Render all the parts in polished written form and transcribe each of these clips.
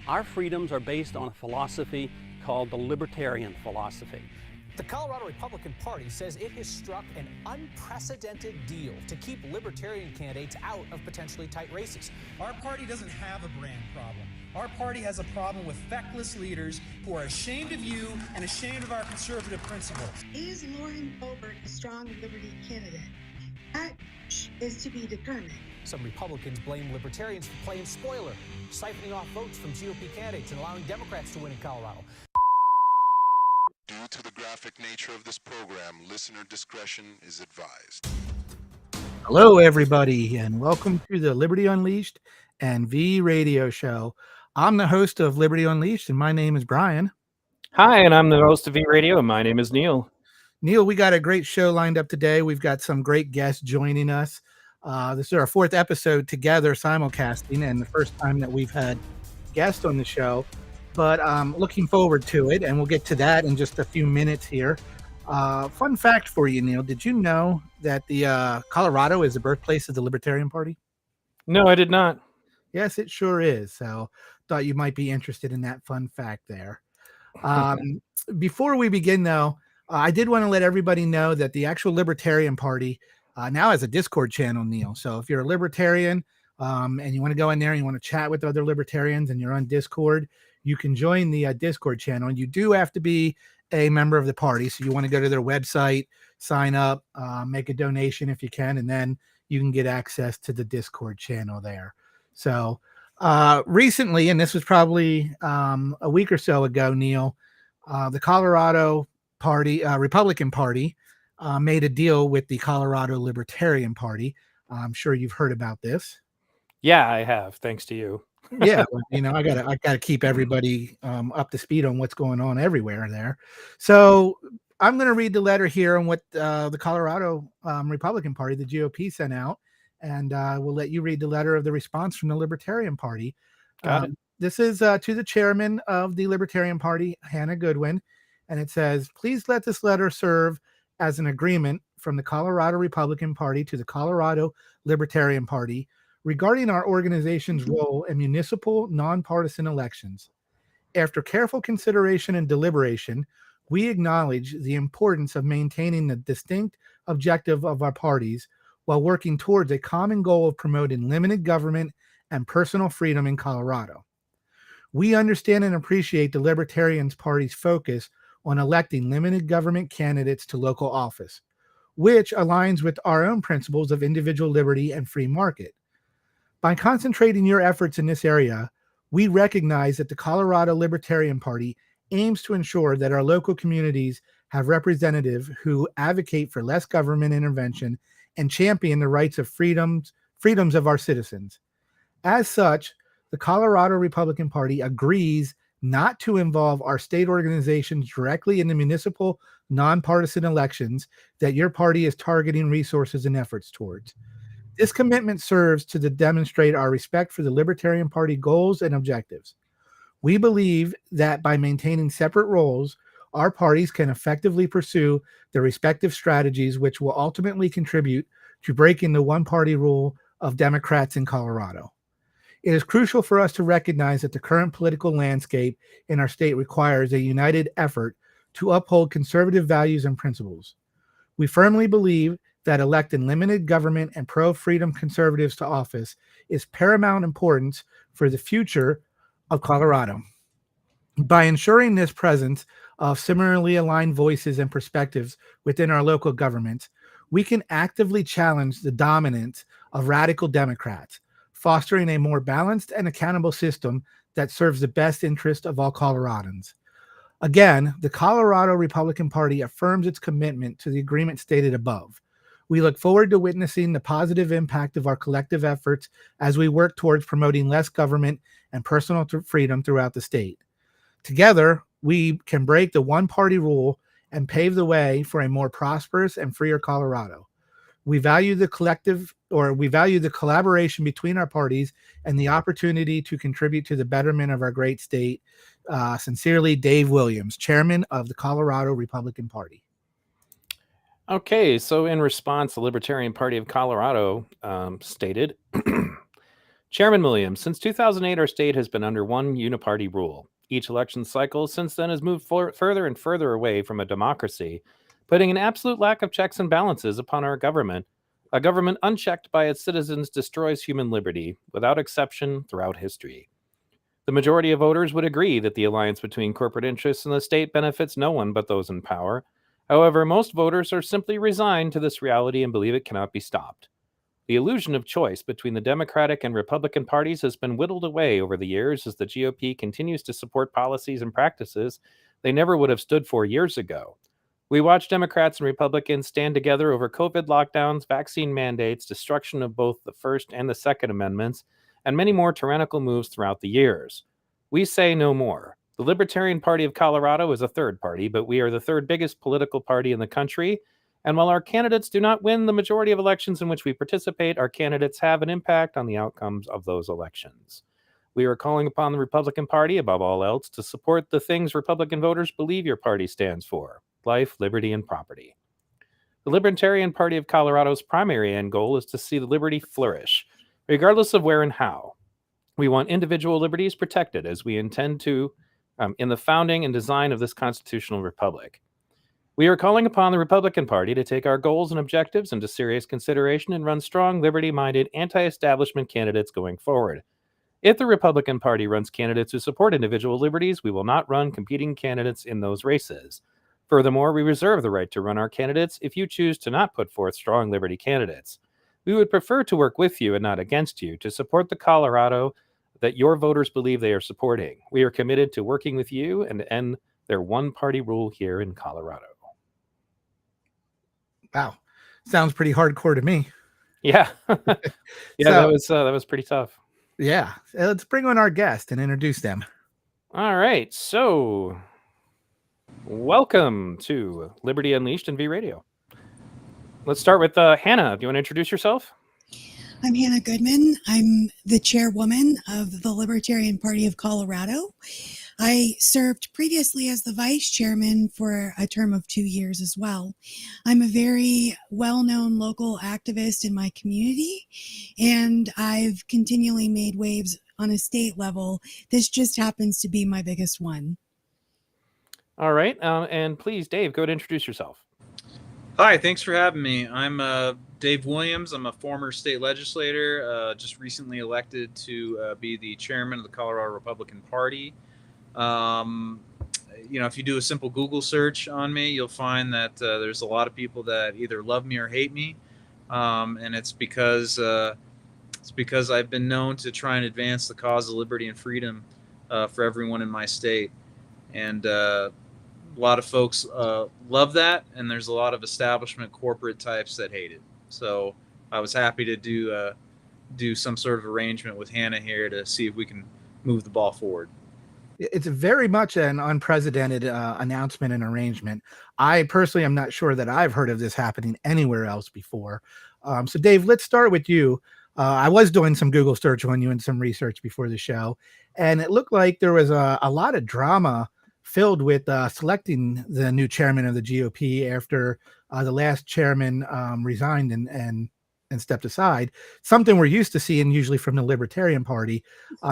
Our freedoms are based on a philosophy called the Libertarian philosophy. The Colorado Republican Party says it has struck an unprecedented deal to keep Libertarian candidates out of potentially tight races. Our party doesn't have a brand problem. Our party has a problem with feckless leaders who are ashamed of you and ashamed of our conservative principles. Is Lauren Boebert a strong Liberty candidate? That is to be determined. Some Republicans blame Libertarians for playing spoiler, siphoning off votes from GOP candidates and allowing Democrats to win in Colorado. Due to the graphic nature of this program, listener discretion is advised. Hello, everybody, and welcome to the Liberty Unleashed and V Radio Show. I'm the host of Liberty Unleashed, and my name is Brian. Hi, and I'm the host of V Radio, and my name is Neil. Neil, we got a great show lined up today. We've got some great guests joining us. This is our fourth episode together, simulcasting, and the first time that we've had guests on the show. But I'm looking forward to it, and we'll get to that in just a few minutes here. Fun fact for you, Neil. Did you know that the Colorado is the birthplace of the Libertarian Party? No, I did not. Yes, it sure is. So thought you might be interested in that fun fact there. Before we begin, though, I did want to let everybody know that the actual Libertarian Party now has a Discord channel, Neil. So if you're a Libertarian and you want to go in there and you want to chat with other Libertarians and you're on Discord, you can join the Discord channel. And you do have to be a member of the party. So you want to go to their website, sign up, make a donation if you can, and then you can get access to the Discord channel there. So recently, and this was probably a week or so ago, Neil, the Colorado Party, Republican Party, made a deal with the Colorado Libertarian Party. I'm sure you've heard about this. Yeah, I have, thanks to you. Yeah, well, you know, I gotta keep everybody up to speed on what's going on everywhere there. So I'm going to read the letter here on what the Colorado Republican Party, the GOP, sent out, and we'll let you read the letter of the response from the Libertarian Party. Got it. This is to the chairman of the Libertarian Party, Hannah Goodman, and it says, "Please let this letter serve as an agreement from the Colorado Republican Party to the Colorado Libertarian Party regarding our organization's role in municipal nonpartisan elections. After careful consideration and deliberation, we acknowledge the importance of maintaining the distinct objective of our parties while working towards a common goal of promoting limited government and personal freedom in Colorado. We understand and appreciate the Libertarian Party's focus on electing limited government candidates to local office, which aligns with our own principles of individual liberty and free market. By concentrating your efforts in this area, we recognize that the Colorado Libertarian Party aims to ensure that our local communities have representatives who advocate for less government intervention and champion the rights of freedoms of our citizens. As such, the Colorado Republican Party agrees not to involve our state organizations directly in the municipal nonpartisan elections that your party is targeting resources and efforts towards. This commitment serves to demonstrate our respect for the Libertarian Party goals and objectives. We believe that by maintaining separate roles, our parties can effectively pursue their respective strategies, which will ultimately contribute to breaking the one-party rule of Democrats in Colorado. It is crucial for us to recognize that the current political landscape in our state requires a united effort to uphold conservative values and principles. We firmly believe that electing limited government and pro-freedom conservatives to office is paramount importance for the future of Colorado. By ensuring this presence of similarly aligned voices and perspectives within our local governments, we can actively challenge the dominance of radical Democrats, fostering a more balanced and accountable system that serves the best interest of all Coloradans. Again, the Colorado Republican Party affirms its commitment to the agreement stated above. We look forward to witnessing the positive impact of our collective efforts as we work towards promoting less government and personal freedom throughout the state. Together, we can break the one-party rule and pave the way for a more prosperous and freer Colorado. We value the collaboration between our parties and the opportunity to contribute to the betterment of our great state. Sincerely, Dave Williams, chairman of the Colorado Republican Party. Okay, so in response, the Libertarian Party of Colorado stated, Chairman Williams, since 2008, our state has been under one uniparty rule. Each election cycle since then has moved further and further away from a democracy, putting an absolute lack of checks and balances upon our government. A government unchecked by its citizens destroys human liberty, without exception, throughout history. The majority of voters would agree that the alliance between corporate interests and the state benefits no one but those in power. However, most voters are simply resigned to this reality and believe it cannot be stopped. The illusion of choice between the Democratic and Republican parties has been whittled away over the years as the GOP continues to support policies and practices they never would have stood for years ago. We watch Democrats and Republicans stand together over COVID lockdowns, vaccine mandates, destruction of both the First and the Second Amendments, and many more tyrannical moves throughout the years. We say no more. The Libertarian Party of Colorado is a third party, but we are the third biggest political party in the country. And while our candidates do not win the majority of elections in which we participate, our candidates have an impact on the outcomes of those elections. We are calling upon the Republican Party, above all else, to support the things Republican voters believe your party stands for: life, liberty, and property. The Libertarian Party of Colorado's primary end goal is to see the liberty flourish, regardless of where and how. We want individual liberties protected, as we intend to in the founding and design of this constitutional republic. We are calling upon the Republican Party to take our goals and objectives into serious consideration and run strong, liberty-minded, anti-establishment candidates going forward. If the Republican Party runs candidates who support individual liberties, we will not run competing candidates in those races. Furthermore, we reserve the right to run our candidates if you choose to not put forth strong liberty candidates. We would prefer to work with you and not against you to support the Colorado that your voters believe they are supporting. We are committed to working with you and end their one-party rule here in Colorado. Wow. Sounds pretty hardcore to me. Yeah. Yeah, that was pretty tough. Yeah. Let's bring on our guest and introduce them. All right. So, welcome to Liberty Unleashed and V Radio. Let's start with Hannah. Do you want to introduce yourself? I'm Hannah Goodman. I'm the chairwoman of the Libertarian Party of Colorado. I served previously as the vice chairman for a term of 2 years as well. I'm a very well-known local activist in my community, and I've continually made waves on a state level. This just happens to be my biggest one. All right. And please, Dave, go ahead and introduce yourself. Hi, thanks for having me. I'm Dave Williams. I'm a former state legislator, just recently elected to be the chairman of the Colorado Republican Party. If you do a simple Google search on me, you'll find that there's a lot of people that either love me or hate me, and it's because I've been known to try and advance the cause of liberty and freedom for everyone in my state, and a lot of folks love that, and there's a lot of establishment corporate types that hate it. So I was happy to do some sort of arrangement with Hannah here to see if we can move the ball forward. It's very much an unprecedented announcement and arrangement. I personally am not sure that I've heard of this happening anywhere else before. So Dave, let's start with you. I was doing some Google search on you and some research before the show, and it looked like there was a lot of drama filled with selecting the new chairman of the GOP after the last chairman resigned and stepped aside, something we're used to seeing usually from the Libertarian Party.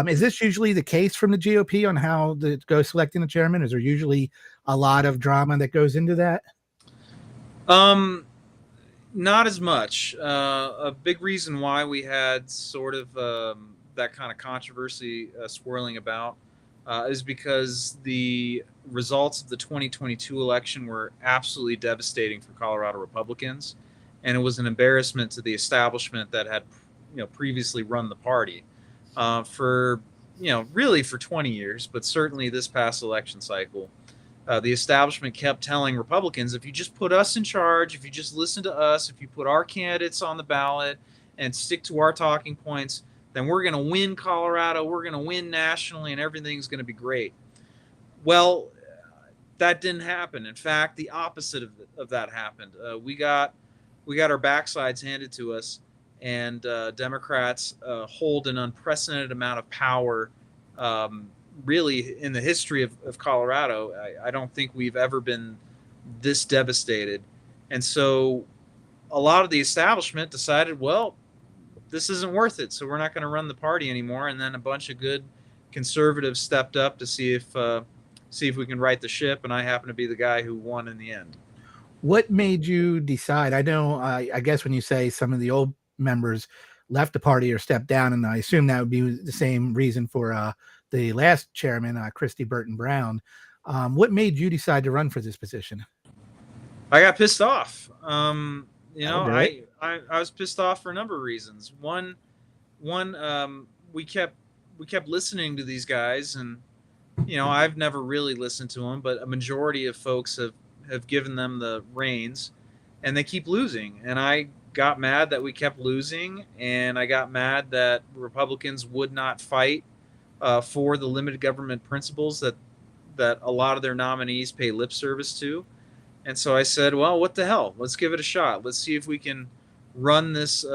Is this usually the case from the GOP on how it goes selecting the chairman? Is there usually a lot of drama that goes into that? Not as much. A big reason why we had sort of that kind of controversy swirling about is because the results of the 2022 election were absolutely devastating for Colorado Republicans. And it was an embarrassment to the establishment that had, previously run the party for 20 years, but certainly this past election cycle. The establishment kept telling Republicans, if you just put us in charge, if you just listen to us, if you put our candidates on the ballot and stick to our talking points, then we're going to win Colorado, we're going to win nationally, and everything's going to be great. Well, that didn't happen. In fact, the opposite of that happened. We got our backsides handed to us, and Democrats hold an unprecedented amount of power, really, in the history of Colorado. I don't think we've ever been this devastated. And so a lot of the establishment decided, well, this isn't worth it, so we're not going to run the party anymore. And then a bunch of good conservatives stepped up to see if we can right the ship, and I happen to be the guy who won in the end. What made you decide? I know, I guess when you say some of the old members left the party or stepped down, and I assume that would be the same reason for the last chairman, Christy Burton Brown. What made you decide to run for this position? I got pissed off. Okay. I was pissed off for a number of reasons. One, we kept listening to these guys, and I've never really listened to them, but a majority of folks have given them the reins, and they keep losing. And I got mad that we kept losing, and I got mad that Republicans would not fight for the limited government principles that a lot of their nominees pay lip service to. And so I said, well, what the hell? Let's give it a shot. Let's see if we can run this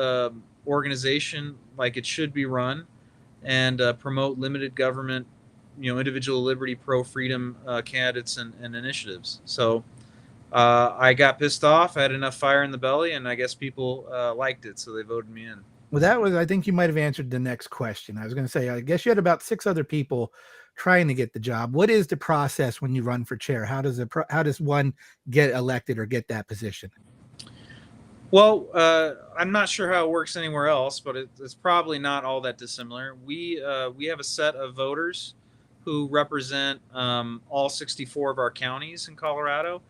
organization like it should be run, and promote limited government, individual liberty, pro-freedom candidates and initiatives. So I got pissed off. I had enough fire in the belly, and I guess people liked it, so they voted me in. Well, I think you might have answered the next question. I was going to say, I guess you had about 6 other people trying to get the job. What is the process when you run for chair? How does one get elected or get that position? Well, I'm not sure how it works anywhere else, but it's probably not all that dissimilar. We have a set of voters who represent all 64 of our counties in Colorado,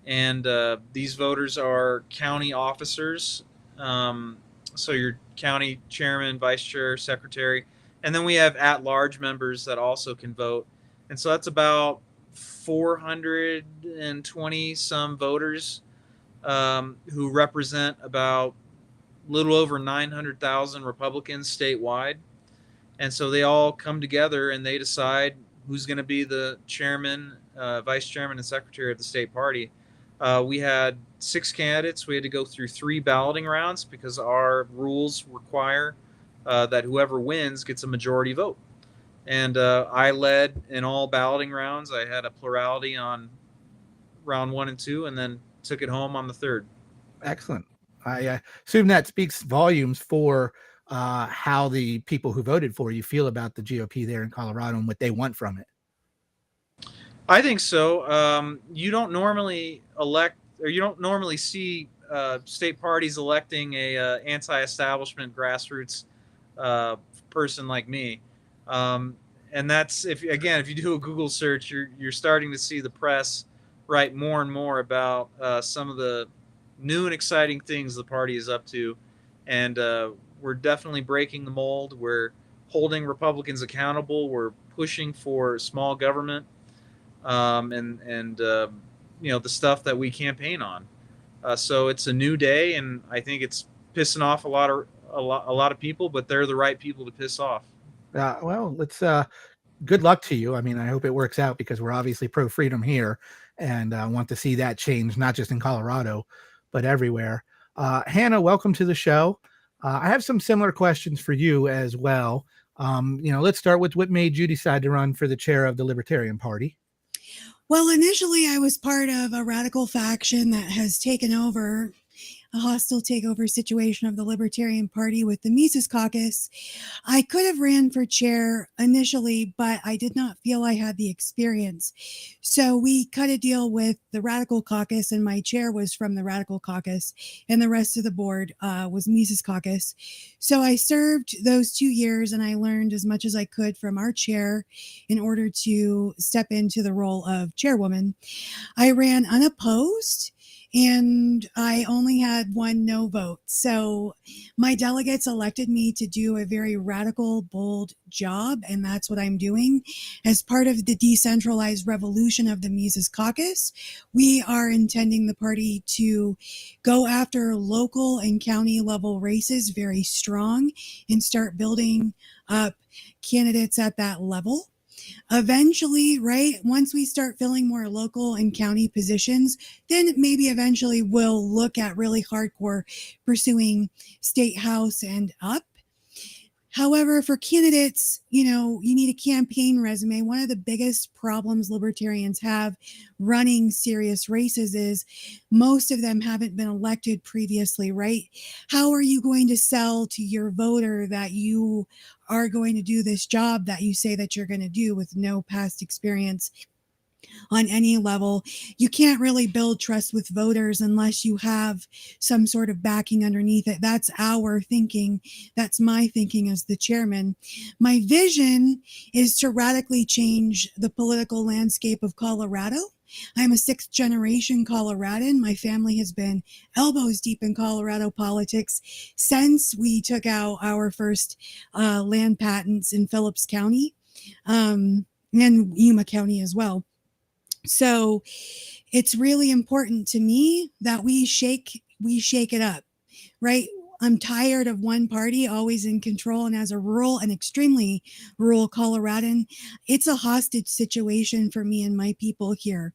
and these voters are county officers. So your county chairman, vice chair, secretary, and then we have at-large members that also can vote. And so that's about 420 some voters who represent about a little over 900,000 Republicans statewide. And so they all come together and they decide who's going to be the chairman, vice chairman, and secretary of the state party. We had 6 candidates. We had to go through 3 balloting rounds because our rules require that whoever wins gets a majority vote. And I led in all balloting rounds. I had a plurality on round 1 and 2, and then took it home on the 3rd. Excellent. I assume that speaks volumes for how the people who voted for you feel about the GOP there in Colorado and what they want from it. I think so. You don't normally see state parties electing a anti-establishment grassroots person like me. And that's if you do a Google search, you're starting to see the press write more and more about some of the new and exciting things the party is up to, and we're definitely breaking the mold. We're holding Republicans accountable. We're pushing for small government, and the stuff that we campaign on. So it's a new day, and I think it's pissing off a lot of people, but they're the right people to piss off. Well, let's good luck to you. I mean, I hope it works out because we're obviously pro-freedom here and want to see that change, not just in Colorado, but everywhere. Hannah, welcome to the show. I have some similar questions for you as well. Let's start with what made you decide to run for the chair of the Libertarian Party. Well, initially I was part of a radical faction that has taken over a hostile takeover situation of the Libertarian Party with the Mises Caucus. I could have ran for chair initially, but I did not feel I had the experience. So we cut a deal with the Radical Caucus, and my chair was from the Radical Caucus, and the rest of the board was Mises Caucus. So I served those 2 years, and I learned as much as I could from our chair in order to step into the role of chairwoman. I ran unopposed, and I only had 1 no vote. So my delegates elected me to do a very radical, bold job, and that's what I'm doing. As part of the decentralized revolution of the Mises Caucus, we are intending the party to go after local and county level races very strong and start building up candidates at that level. Eventually, right, once we start filling more local and county positions, then maybe eventually we'll look at really hardcore pursuing state house and up. However, for candidates, you need a campaign resume. One of the biggest problems libertarians have running serious races is most of them haven't been elected previously, right? How are you going to sell to your voter that you are going to do this job that you say that you're going to do with no past experience on any level? You can't really build trust with voters unless you have some sort of backing underneath it. That's our thinking. That's my thinking as the chairman. My vision is to radically change the political landscape of Colorado. I'm a 6th generation Coloradan. My family has been elbows deep in Colorado politics since we took out our first land patents in Phillips County, and Yuma County as well. So it's really important to me that we shake it up, right? I'm tired of one party always in control. And as a rural and extremely rural Coloradan, it's a hostage situation for me and my people here.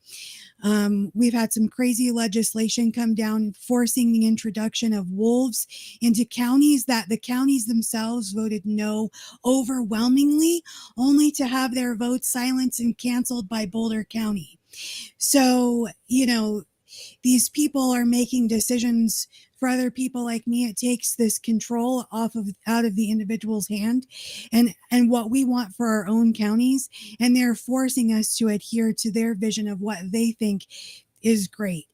We've had some crazy legislation come down forcing the introduction of wolves into counties that the counties themselves voted no overwhelmingly, only to have their votes silenced and canceled by Boulder County. So, these people are making decisions for other people like me. It takes this control out of the individual's hand and what we want for our own counties. And they're forcing us to adhere to their vision of what they think is great.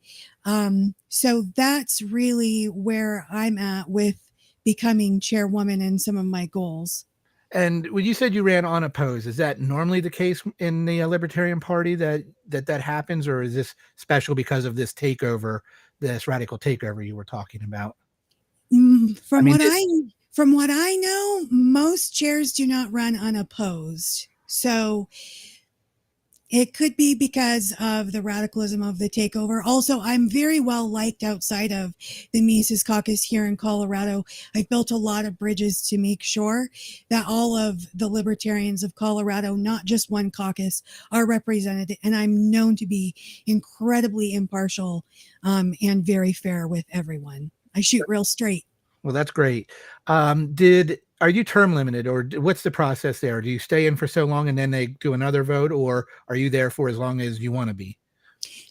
So that's really where I'm at with becoming chairwoman and some of my goals. And when you said you ran unopposed, is that normally the case in the Libertarian Party that happens, or is this special because of this takeover, this radical takeover you were talking about? From what I know, most chairs do not run unopposed. So it could be because of the radicalism of the takeover. Also, I'm very well liked outside of the Mises Caucus here in Colorado. I've built a lot of bridges to make sure that all of the libertarians of Colorado, not just one caucus, are represented. And I'm known to be incredibly impartial and very fair with everyone. I shoot real straight. Well, that's great. Are you term limited, or what's the process there? Do you stay in for so long and then they do another vote, or are you there for as long as you want to be?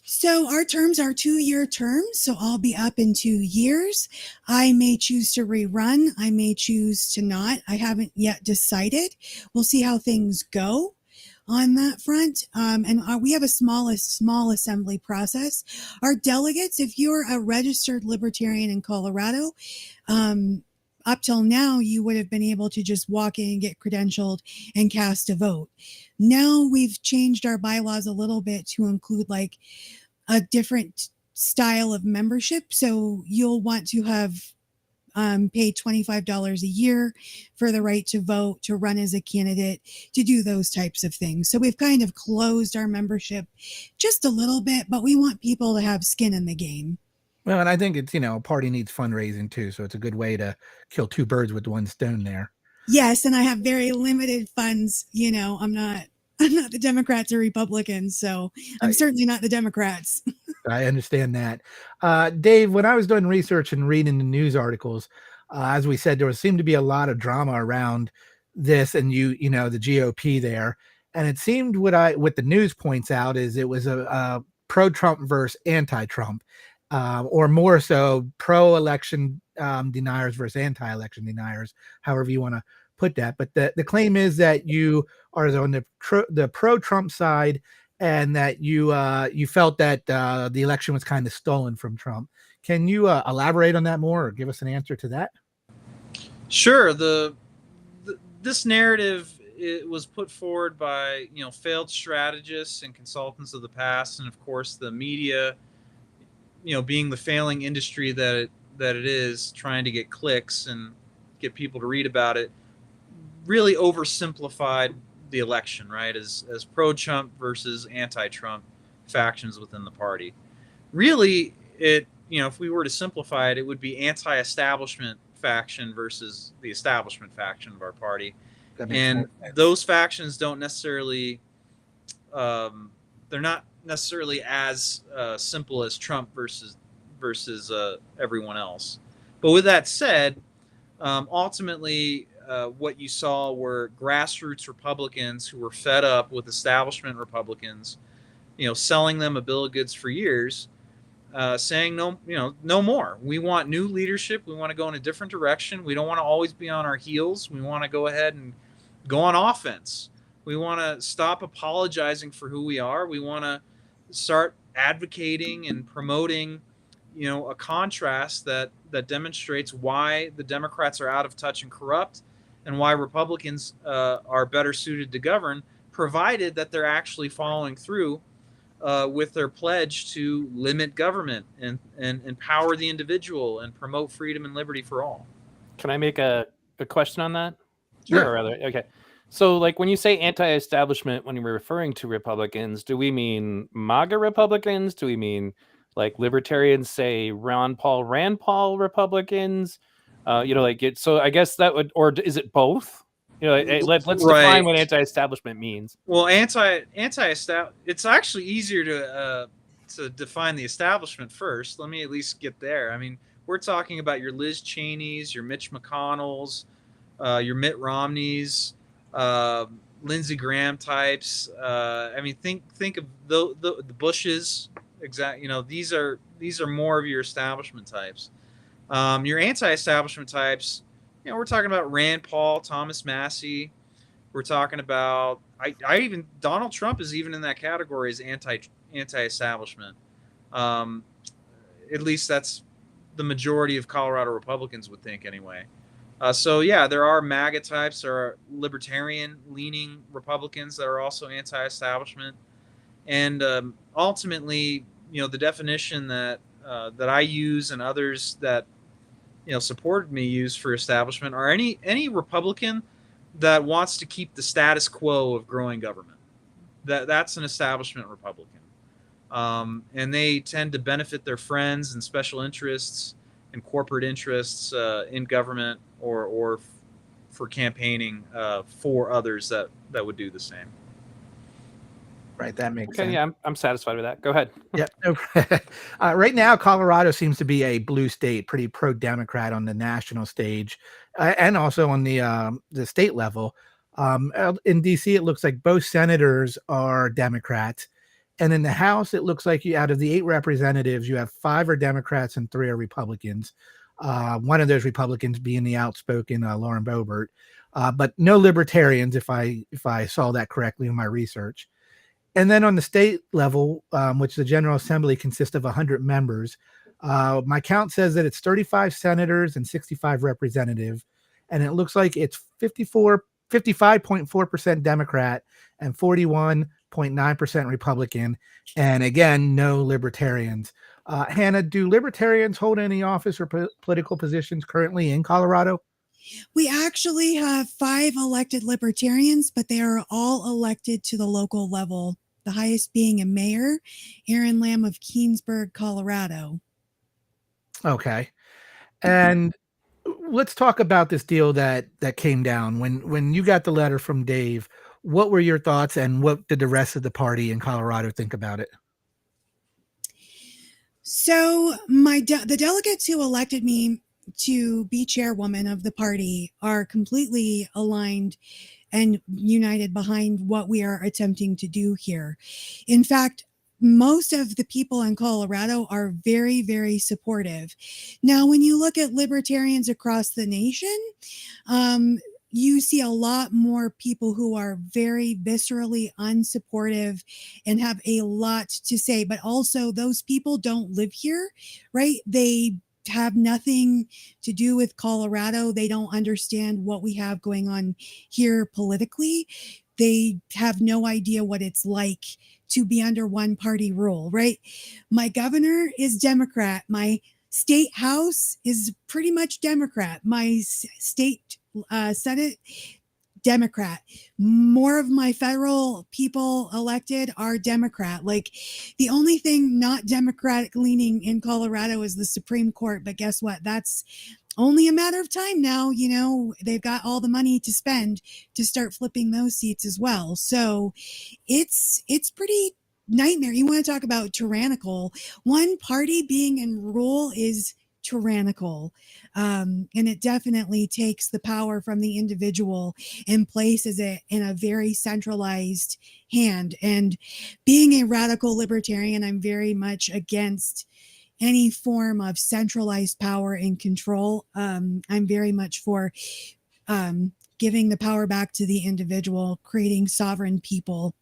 So our terms are 2-year terms. So I'll be up in 2 years. I may choose to rerun. I may choose to not. I haven't yet decided. We'll see how things go on that front. And we have a small assembly process. Our delegates, if you're a registered libertarian in Colorado, up till now, you would have been able to just walk in, get credentialed, and cast a vote. Now we've changed our bylaws a little bit to include like a different style of membership. So you'll want to have paid $25 a year for the right to vote, to run as a candidate, to do those types of things. So we've kind of closed our membership just a little bit, but we want people to have skin in the game. Well, and I think it's, a party needs fundraising too. So it's a good way to kill two birds with one stone there. Yes. And I have very limited funds. I'm not the Democrats or Republicans. So I'm certainly not the Democrats. I understand that. Dave, when I was doing research and reading the news articles, as we said, there seemed to be a lot of drama around this and the GOP there. And it seemed what the news points out is it was a pro-Trump versus anti-Trump. Or more so pro-election deniers versus anti-election deniers, however you want to put that. But the claim is that you are on the pro-Trump side, and that you felt that the election was kind of stolen from Trump. Can you elaborate on that more, or give us an answer to that? Sure. This narrative, it was put forward by failed strategists and consultants of the past, and of course the media. Being the failing industry that it is, trying to get clicks and get people to read about it, really oversimplified the election, right? As pro-Trump versus anti-Trump factions within the party. Really, if we were to simplify it, it would be anti-establishment faction versus the establishment faction of our party. And those factions don't necessarily, they're not necessarily as simple as Trump versus everyone else. But with that said, ultimately what you saw were grassroots Republicans who were fed up with establishment Republicans, selling them a bill of goods for years, saying no more. We want new leadership. We want to go in a different direction. We don't want to always be on our heels. We want to go ahead and go on offense. We want to stop apologizing for who we are. We want to start advocating and promoting, a contrast that demonstrates why the Democrats are out of touch and corrupt, and why Republicans are better suited to govern, provided that they're actually following through with their pledge to limit government and empower the individual and promote freedom and liberty for all. Can I make a question on that? Sure. Or rather, okay. So, like, when you say anti-establishment, when you're referring to Republicans, do we mean MAGA Republicans? Do we mean like libertarians, say Rand Paul Republicans? So I guess that would, or is it both? Let's define what anti-establishment means. Well, anti-establishment. It's actually easier to define the establishment first. Let me at least get there. I mean, we're talking about your Liz Cheneys, your Mitch McConnells, your Mitt Romneys, Lindsey Graham types. I mean, think of the Bushes. Exactly. These are more of your establishment types. Your anti-establishment types. We're talking about Rand Paul, Thomas Massey. We're talking about Donald Trump is even in that category as anti-establishment. At least that's the majority of Colorado Republicans would think anyway. So yeah, there are MAGA types. There are libertarian-leaning Republicans that are also anti-establishment, and ultimately, the definition that I use and others that supported me use for establishment are any Republican that wants to keep the status quo of growing government. That's an establishment Republican, and they tend to benefit their friends and special interests and corporate interests in government or for campaigning for others that would do the same. Right, that makes sense. Okay, yeah, I'm satisfied with that. Go ahead. Yeah. Right now, Colorado seems to be a blue state, pretty pro-Democrat on the national stage, and also on the state level. In D.C., it looks like both senators are Democrats, and in the House, it looks like out of the 8 representatives, you have 5 are Democrats and 3 are Republicans. One of those Republicans being the outspoken Lauren Boebert, but no Libertarians, if I saw that correctly in my research. And then on the state level, which the General Assembly consists of 100 members, my count says that it's 35 senators and 65 representatives, and it looks like it's 55.4% Democrat and 41.9% Republican, and again, no Libertarians. Hannah, do Libertarians hold any office or political positions currently in Colorado? We actually have 5 elected Libertarians, but they are all elected to the local level, the highest being a mayor, Aaron Lamb of Keensburg, Colorado. Okay. And let's talk about this deal that came down. When you got the letter from Dave, what were your thoughts, and what did the rest of the party in Colorado think about it? So the delegates who elected me to be chairwoman of the party are completely aligned and united behind what we are attempting to do here. In fact, most of the people in Colorado are very, very supportive. Now, when you look at libertarians across the nation, you see a lot more people who are very viscerally unsupportive and have a lot to say, but also those people don't live here, right? They have nothing to do with Colorado. They don't understand what we have going on here politically. They have no idea what it's like to be under one party rule, right? My governor is Democrat. My state house is pretty much Democrat. My state Senate, Democrat. More of my federal people elected are Democrat. Like, the only thing not Democratic leaning in Colorado is the Supreme Court. But guess what? That's only a matter of time now. They've got all the money to spend to start flipping those seats as well. So it's pretty nightmare. You want to talk about tyrannical. One party being in rule is tyrannical. And it definitely takes the power from the individual and places it in a very centralized hand. And being a radical libertarian, I'm very much against any form of centralized power and control. I'm very much for giving the power back to the individual, creating sovereign people.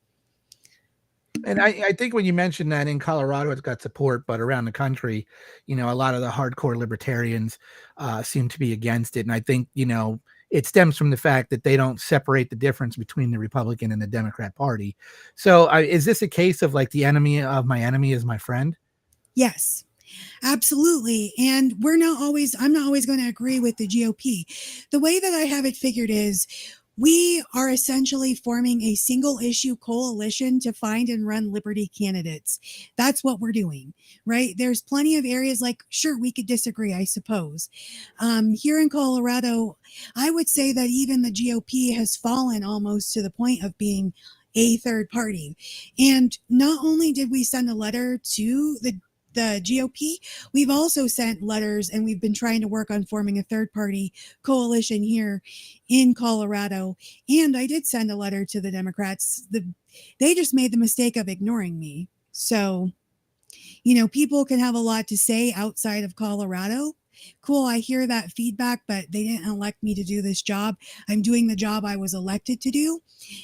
And I think when you mentioned that in Colorado, it's got support, but around the country, a lot of the hardcore libertarians seem to be against it. And I think, it stems from the fact that they don't separate the difference between the Republican and the Democrat Party. So is this a case of like the enemy of my enemy is my friend? Yes. Absolutely. And I'm not always going to agree with the GOP. The way that I have it figured is we are essentially forming a single issue coalition to find and run liberty candidates. That's what we're doing, right? There's plenty of areas like, sure, we could disagree, I suppose. Here in Colorado, I would say that even the GOP has fallen almost to the point of being a third party. And not only did we send a letter to the GOP, we've also sent letters and we've been trying to work on forming a third party coalition here in Colorado. And I did send a letter to the Democrats. They just made the mistake of ignoring me. So, people can have a lot to say outside of Colorado. Cool, I hear that feedback, but they didn't elect me to do this job. I'm doing the job I was elected to do.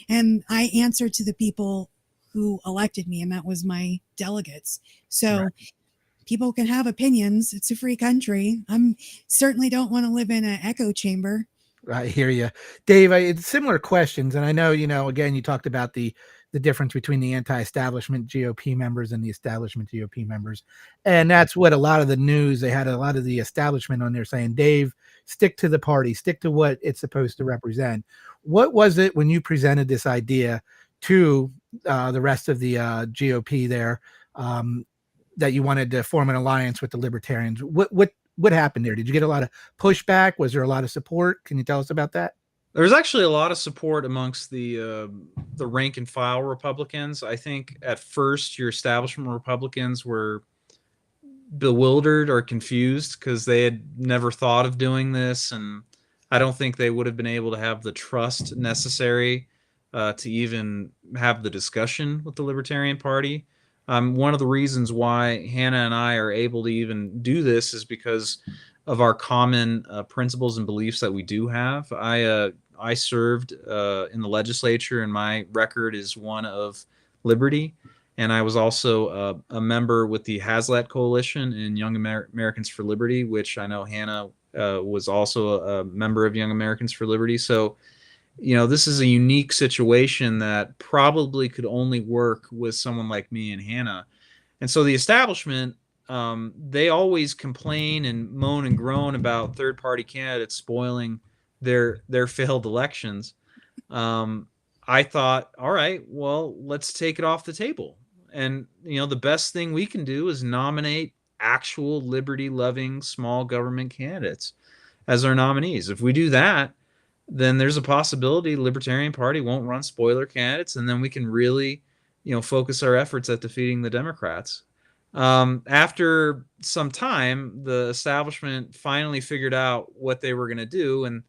And I answer to the people who elected me, and that was my delegates. So right. People can have opinions. It's a free country. I'm certainly don't want to live in an echo chamber. I hear you, Dave. It's similar questions, and I know, again, you talked about the difference between the anti-establishment GOP members and the establishment GOP members, and that's what a lot of the news. They had a lot of the establishment on there saying, "Dave, stick to the party, stick to what it's supposed to represent." What was it when you presented this idea to the rest of the GOP there? That you wanted to form an alliance with the Libertarians. What happened there? Did you get a lot of pushback? Was there a lot of support? Can you tell us about that? There's actually a lot of support amongst the rank and file Republicans. I think at first your establishment Republicans were bewildered or confused because they had never thought of doing this, and I don't think they would have been able to have the trust necessary to even have the discussion with the Libertarian Party. One of the reasons why Hannah and I are able to even do this is because of our common principles and beliefs that we do have. I served in the legislature, and my record is one of liberty. And I was also a member with the Hazlitt Coalition in Young Americans for Liberty, which I know Hannah was also a member of Young Americans for Liberty. So this is a unique situation that probably could only work with someone like me and Hannah. And so the establishment, they always complain and moan and groan about third-party candidates spoiling their failed elections. I thought, all right, well, let's take it off the table. And, the best thing we can do is nominate actual liberty-loving small government candidates as our nominees. If we do that, then there's a possibility the Libertarian Party won't run spoiler candidates, and then we can really, focus our efforts at defeating the Democrats. After some time, the establishment finally figured out what they were going to do and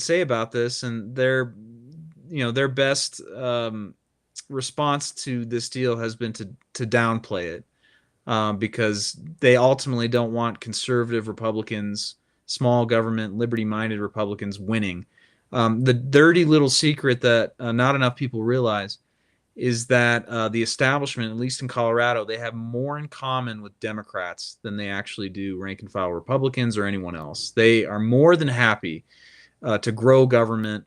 say about this, and their best response to this deal has been to downplay it, because they ultimately don't want conservative Republicans, small government, liberty-minded Republicans winning. The dirty little secret that not enough people realize is that the establishment, at least in Colorado, they have more in common with Democrats than they actually do rank and file Republicans or anyone else. They are more than happy to grow government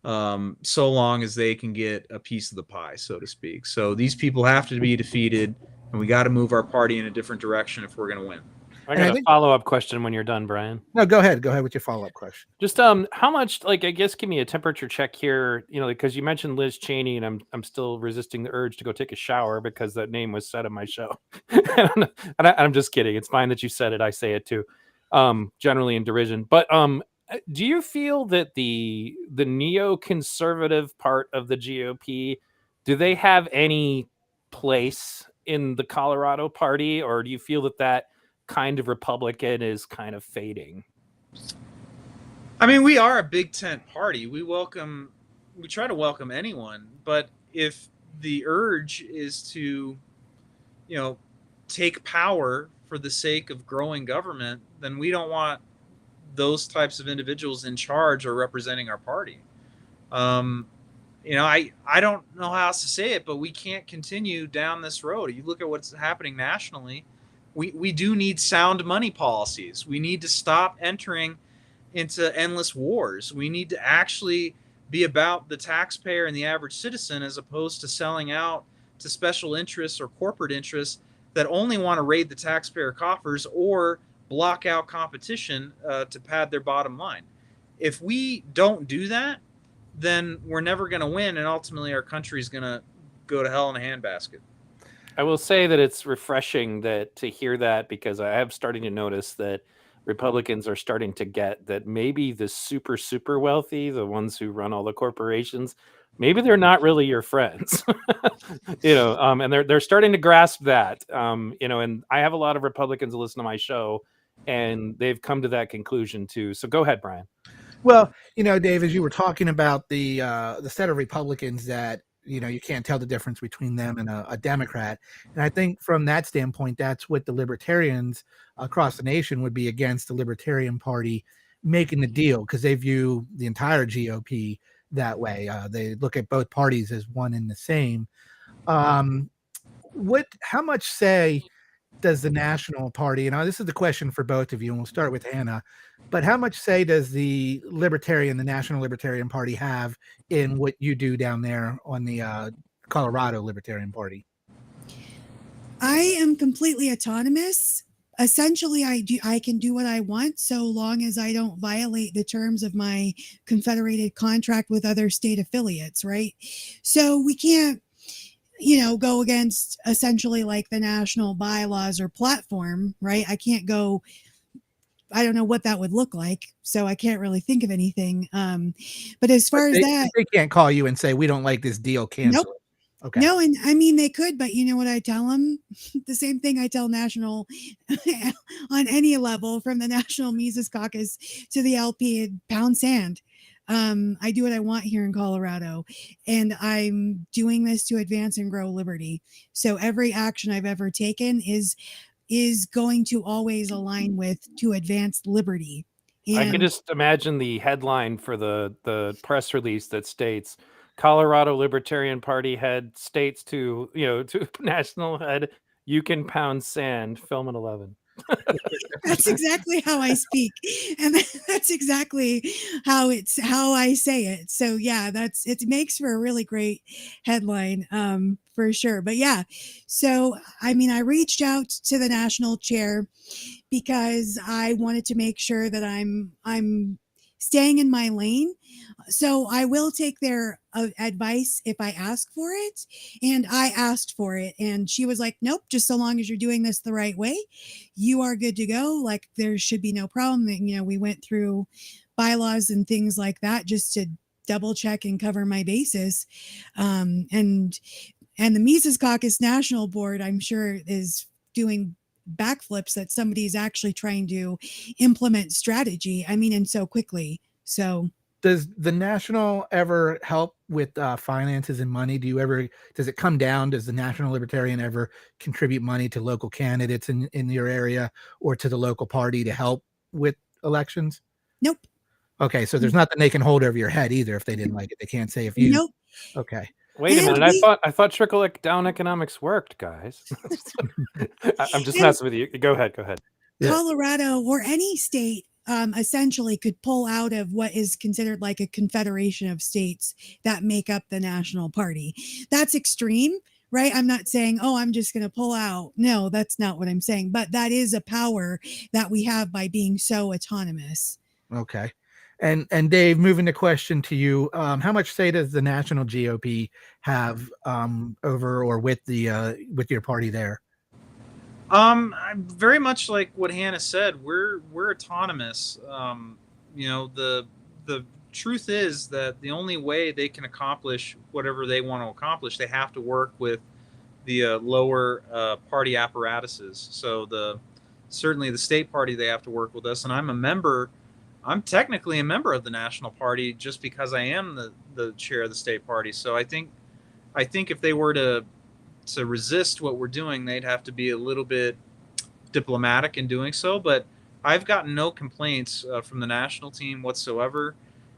so long as they can get a piece of the pie, so to speak. So these people have to be defeated, and we got to move our party in a different direction if we're going to win. I got a follow-up question when you're done, Brian. No, go ahead. Go ahead with your follow-up question. Just how much, I guess, give me a temperature check here, because you mentioned Liz Cheney, and I'm still resisting the urge to go take a shower because that name was said on my show. And I'm just kidding. It's fine that you said it. I say it too, generally in derision. But do you feel that the neoconservative part of the GOP, do they have any place in the Colorado party, or do you feel that kind of Republican is kind of fading? I mean, we are a big tent party. We try to welcome anyone, but if the urge is to, take power for the sake of growing government, then we don't want those types of individuals in charge or representing our party. I don't know how else to say it, but we can't continue down this road. You look at what's happening nationally. We do need sound money policies. We need to stop entering into endless wars. We need to actually be about the taxpayer and the average citizen, as opposed to selling out to special interests or corporate interests that only want to raid the taxpayer coffers or block out competition to pad their bottom line. If we don't do that, then we're never going to win, and ultimately our country is going to go to hell in a handbasket. I will say that it's refreshing to hear that, because I am starting to notice that Republicans are starting to get that maybe the super, super wealthy, the ones who run all the corporations, maybe they're not really your friends, and they're starting to grasp that, and I have a lot of Republicans who listen to my show, and they've come to that conclusion too. So go ahead, Brian. Well, Dave, as you were talking about the set of Republicans that, you can't tell the difference between them and a Democrat. And I think from that standpoint, that's what the Libertarians across the nation would be against the Libertarian Party making the deal, because they view the entire GOP that way. They look at both parties as one and the same. How much say does the National Party, this is the question for both of you, and we'll start with Hannah, but how much say does the National Libertarian Party have in what you do down there on the Colorado Libertarian Party? I am completely autonomous. Essentially, I can do what I want so long as I don't violate the terms of my confederated contract with other state affiliates, right? So we can't go against essentially like the national bylaws or platform, right? I can't go, I don't know what that would look like, so I can't really think of anything. But as far as that, they can't call you and say, we don't like this deal, cancel nope. it. Okay. No, and I mean, they could, but you know what I tell them? The same thing I tell national on any level, from the National Mises Caucus to the LP, and pound sand. I do what I want here in Colorado, and I'm doing this to advance and grow liberty. So every action I've ever taken is going to always align with to advance liberty. And I can just imagine the headline for the press release that states Colorado Libertarian Party head states to national head, you can pound sand, film at 11. That's exactly how I speak, and that's exactly how I say it. So yeah, it makes for a really great headline, for sure. But yeah, so I mean, I reached out to the national chair because I wanted to make sure that I'm staying in my lane. So I will take their advice if I ask for it. And I asked for it. And she was like, nope, just so long as you're doing this the right way, you are good to go. Like, there should be no problem. And, we went through bylaws and things like that just to double check and cover my bases. And the Mises Caucus National Board, I'm sure, is doing backflips that somebody's actually trying to implement strategy. I mean, and so quickly. So does the National ever help with finances and money? Does it come down? Does the National Libertarian ever contribute money to local candidates in your area or to the local party to help with elections? Nope. Okay, so there's nothing they can hold over your head either if they didn't like it. They can't say if you. Nope. Okay. Wait a minute. I thought trickle down economics worked, guys. I'm just messing with you. Go ahead. Colorado or any state essentially could pull out of what is considered like a confederation of states that make up the National Party. That's extreme, right? I'm not saying, oh, I'm just going to pull out. No, that's not what I'm saying. But that is a power that we have by being so autonomous. Okay. And Dave, moving the question to you, how much say does the national GOP have over or with with your party there? I'm very much like what Hannah said. We're autonomous. The truth is that the only way they can accomplish whatever they want to accomplish, they have to work with the lower party apparatuses. So the certainly the state party, they have to work with us. And I'm technically a member of the national party just because I am the chair of the state party. So I think if they were to resist what we're doing, they'd have to be a little bit diplomatic in doing so. But I've gotten no complaints from the national team whatsoever.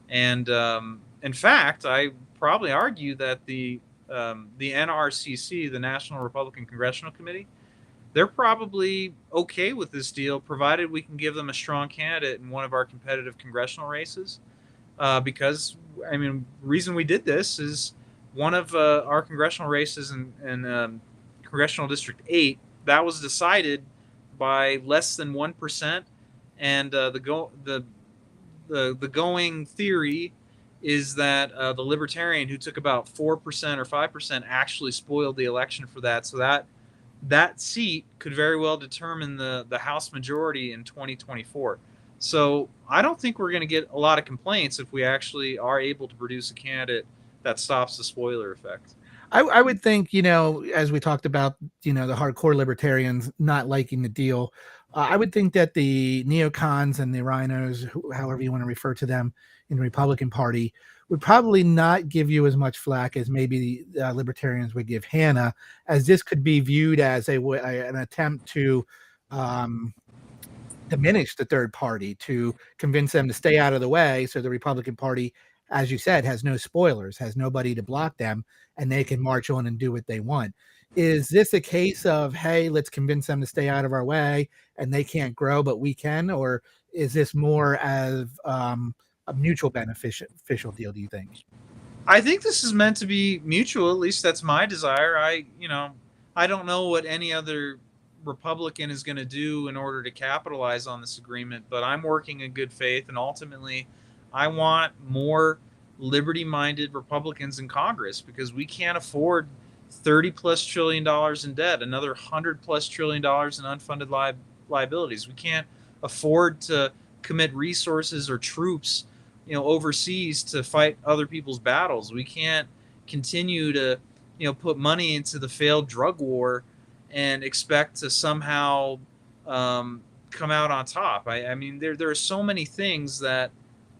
And in fact, I probably argue that the NRCC, the National Republican Congressional Committee, they're probably okay with this deal, provided we can give them a strong candidate in one of our competitive congressional races. Because, I mean, the reason we did this is one of our congressional races in Congressional District 8, that was decided by less than 1%. And the going theory is that the Libertarian, who took about 4% or 5%, actually spoiled the election for that. So that seat could very well determine the House majority in 2024. So I don't think we're going to get a lot of complaints if we actually are able to produce a candidate that stops the spoiler effect. I would think, as we talked about, the hardcore libertarians not liking the deal, I would think that the neocons and the rhinos, however you want to refer to them in the Republican Party, would probably not give you as much flack as maybe the libertarians would give Hannah, as this could be viewed as an attempt to diminish the third party, to convince them to stay out of the way, so the Republican Party, as you said, has no spoilers, has nobody to block them, and they can march on and do what they want. Is this a case of, hey, let's convince them to stay out of our way and they can't grow, but we can? Or is this more of a mutual beneficial deal, do you think? I think this is meant to be mutual. At least that's my desire. I don't know what any other Republican is going to do in order to capitalize on this agreement, but I'm working in good faith, and ultimately I want more liberty-minded Republicans in Congress, because we can't afford $30+ trillion in debt, another $100+ trillion in unfunded liabilities. We can't afford to commit resources or troops, overseas to fight other people's battles. We can't continue to, put money into the failed drug war and expect to somehow come out on top. I mean, there are so many things that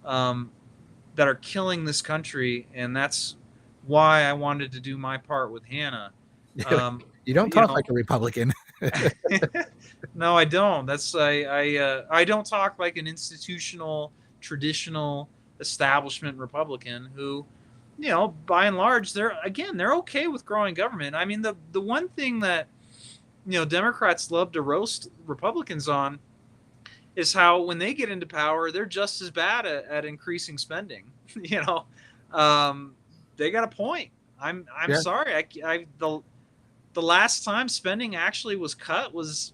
are killing this country, and that's why I wanted to do my part with Hannah. You don't talk like a Republican. No, I don't. That's I don't talk like an institutional, traditional establishment Republican who, by and large, they're okay with growing government. I mean, the one thing that Democrats love to roast Republicans on is how when they get into power, they're just as bad at increasing spending. They got a point. I'm sorry. The last time spending actually was cut was,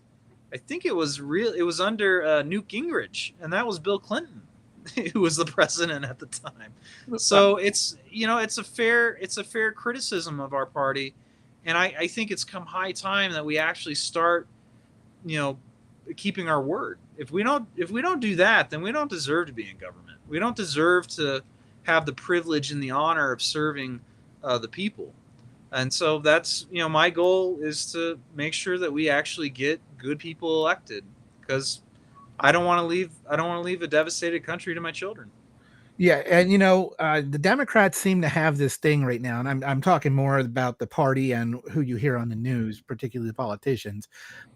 I think it was under Newt Gingrich, and that was Bill Clinton, who was the president at the time. So it's a fair criticism of our party, and I think it's come high time that we actually start, keeping our word. If we don't do that, then we don't deserve to be in government. We don't deserve to have the privilege and the honor of serving the people. And so that's, my goal is to make sure that we actually get good people elected, because I don't want to leave a devastated country to my children. Yeah, and the Democrats seem to have this thing right now, and I'm talking more about the party and who you hear on the news, particularly the politicians.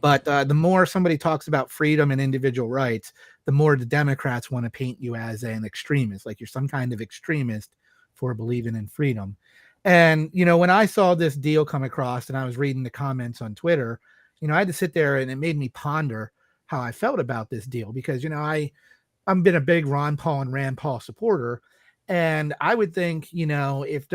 But the more somebody talks about freedom and individual rights, the more the Democrats want to paint you as an extremist, like you're some kind of extremist for believing in freedom. And when I saw this deal come across, and I was reading the comments on Twitter, I had to sit there, and it made me ponder how I felt about this deal, because I've been a big Ron Paul and Rand Paul supporter. And I would think, if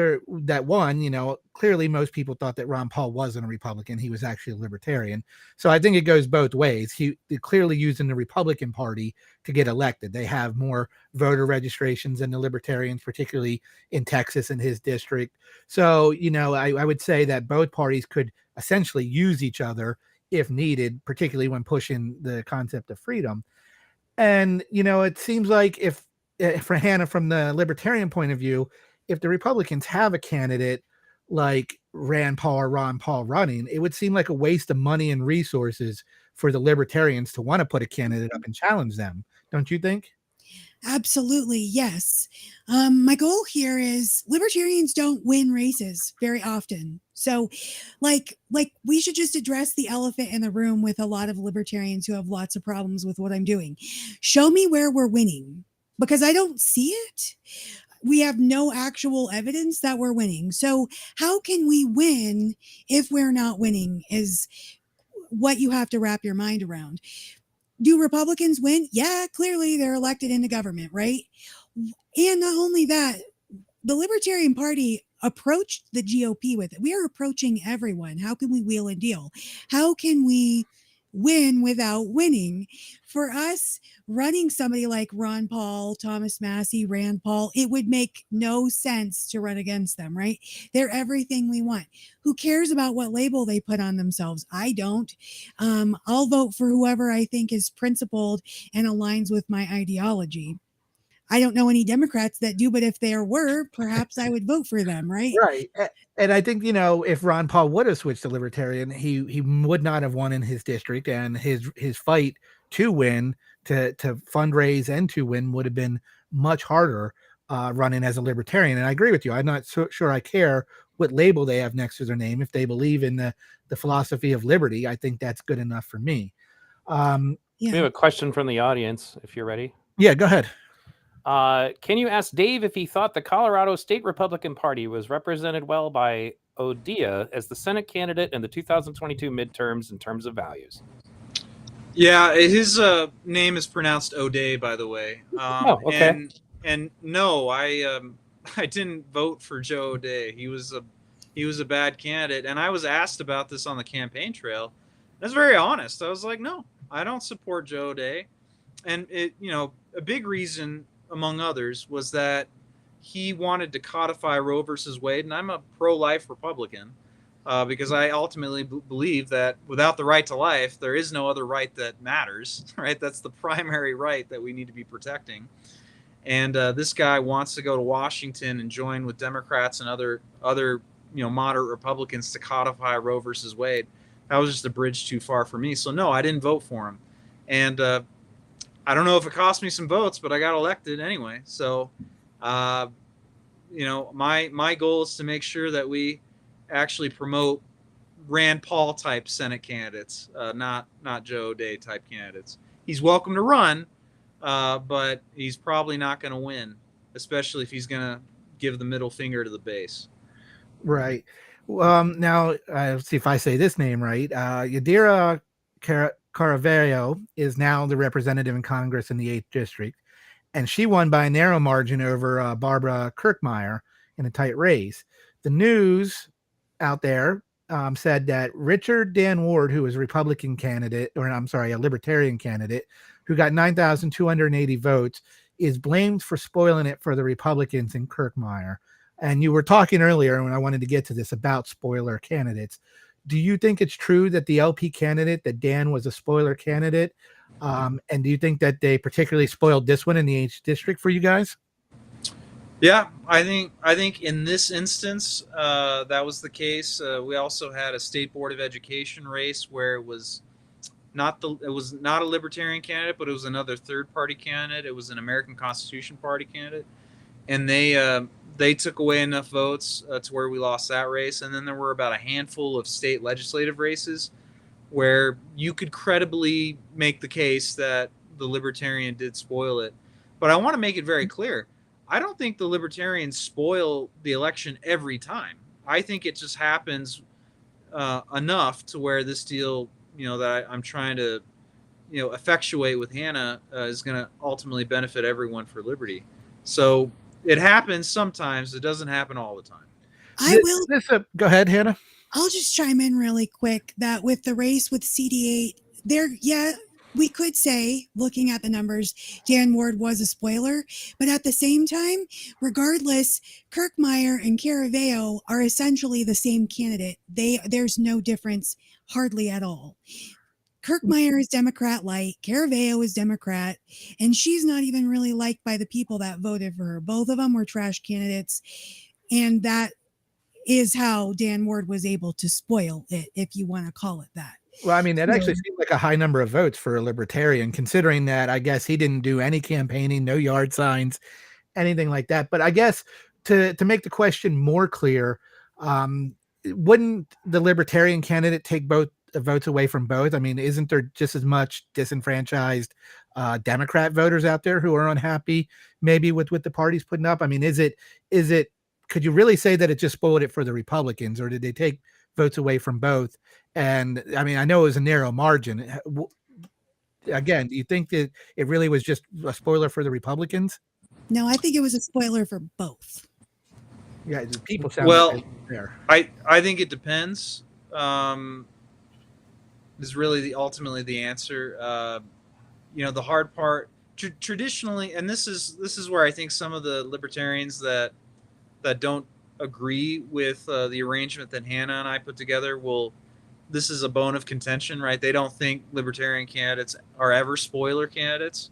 clearly most people thought that Ron Paul wasn't a Republican. He was actually a libertarian. So I think it goes both ways. They're clearly using the Republican Party to get elected. They have more voter registrations than the libertarians, particularly in Texas and his district. So, I would say that both parties could essentially use each other if needed, particularly when pushing the concept of freedom. And, it seems like if for Hannah, from the libertarian point of view, if the Republicans have a candidate like Rand Paul or Ron Paul running, it would seem like a waste of money and resources for the Libertarians to want to put a candidate up and challenge them. Don't you think? Absolutely, yes. My goal here is libertarians don't win races very often. So like we should just address the elephant in the room with a lot of libertarians who have lots of problems with what I'm doing. Show me where we're winning, because I don't see it. We have no actual evidence that we're winning. So how can we win if we're not winning is what you have to wrap your mind around. Do Republicans win? Yeah, clearly they're elected into government, right? And not only that, the Libertarian Party approached the GOP with it. We are approaching everyone. How can we wheel and deal? How can we win without winning? For us, running somebody like Ron Paul, Thomas Massey, Rand Paul, it would make no sense to run against them, right? They're everything we want. Who cares about what label they put on themselves? I don't. I'll vote for whoever I think is principled and aligns with my ideology. I don't know any Democrats that do, but if there were, perhaps I would vote for them, right? Right. And I think, if Ron Paul would have switched to Libertarian, he would not have won in his district, and his fight to win, to fundraise and to win would have been much harder running as a Libertarian. And I agree with you. I'm not so sure I care what label they have next to their name. If they believe in the philosophy of liberty, I think that's good enough for me. We have a question from the audience, if you're ready. Yeah, go ahead. Can you ask Dave if he thought the Colorado State Republican Party was represented well by Odia as the Senate candidate in the 2022 midterms in terms of values? Yeah, his name is pronounced O'Day, by the way. Okay. And no, I didn't vote for Joe O'Day. He was a bad candidate, and I was asked about this on the campaign trail. I was very honest. I was like, no, I don't support Joe O'Day, and a big reason, among others, was that he wanted to codify Roe versus Wade, and I'm a pro-life Republican because I ultimately believe that without the right to life, there is no other right that matters, right? That's the primary right that we need to be protecting. And this guy wants to go to Washington and join with Democrats and other moderate Republicans to codify Roe versus Wade. That was just a bridge too far for me. So no, I didn't vote for him. And I don't know if it cost me some votes, but I got elected anyway. So, my goal is to make sure that we actually promote Rand Paul type Senate candidates, not Joe O'Day type candidates. He's welcome to run, but he's probably not going to win, especially if he's going to give the middle finger to the base. Right. Now, let's see if I say this name right. Yadira Caravello is now the representative in Congress in the 8th District, and she won by a narrow margin over Barbara Kirkmeyer in a tight race. The news out there said that Richard Dan Ward, who was a Republican candidate, a Libertarian candidate, who got 9,280 votes, is blamed for spoiling it for the Republicans in Kirkmeyer. And you were talking earlier, when I wanted to get to this, about spoiler candidates. Do you think it's true that the LP candidate, that Dan was a spoiler candidate? And do you think that they particularly spoiled this one in the 8th District for you guys? Yeah, I think in this instance, that was the case. We also had a state board of education race where it was not a Libertarian candidate, but it was another third party candidate. It was an American Constitution Party candidate, and they took away enough votes to where we lost that race. And then there were about a handful of state legislative races where you could credibly make the case that the Libertarian did spoil it. But I want to make it very clear. I don't think the Libertarians spoil the election every time. I think it just happens enough to where this deal, that I'm trying to, effectuate with Hannah is going to ultimately benefit everyone for liberty. So it happens sometimes. It doesn't happen all the time. Go ahead, Hannah. I'll just chime in really quick that with the race with CD8, we could say, looking at the numbers, Dan Ward was a spoiler, but at the same time, regardless, Kirkmeyer and Caravello are essentially the same candidate. There's no difference hardly at all. Kirkmeyer is Democrat light, Caravello is Democrat, and she's not even really liked by the people that voted for her. Both of them were trash candidates, and that is how Dan Ward was able to spoil it, if you want to call it that. Well, I mean, that So, actually seemed like a high number of votes for a libertarian, considering that I guess he didn't do any campaigning, no yard signs, anything like that. But I guess to make the question more clear, um, wouldn't the libertarian candidate take both votes away from both? I mean, isn't there just as much disenfranchised Democrat voters out there who are unhappy maybe with what the party's putting up? I mean, is it could you really say that it just spoiled it for the Republicans, or did they take votes away from both? And I mean, I know it was a narrow margin. Again, do you think that it really was just a spoiler for the Republicans? no, I think it was a spoiler for both. Yeah, the people sound Well, like there. I think it depends. Is really ultimately the answer. The hard part traditionally, and this is where I think some of the libertarians that don't agree with the arrangement that Hannah and I put together this is a bone of contention, right? They don't think libertarian candidates are ever spoiler candidates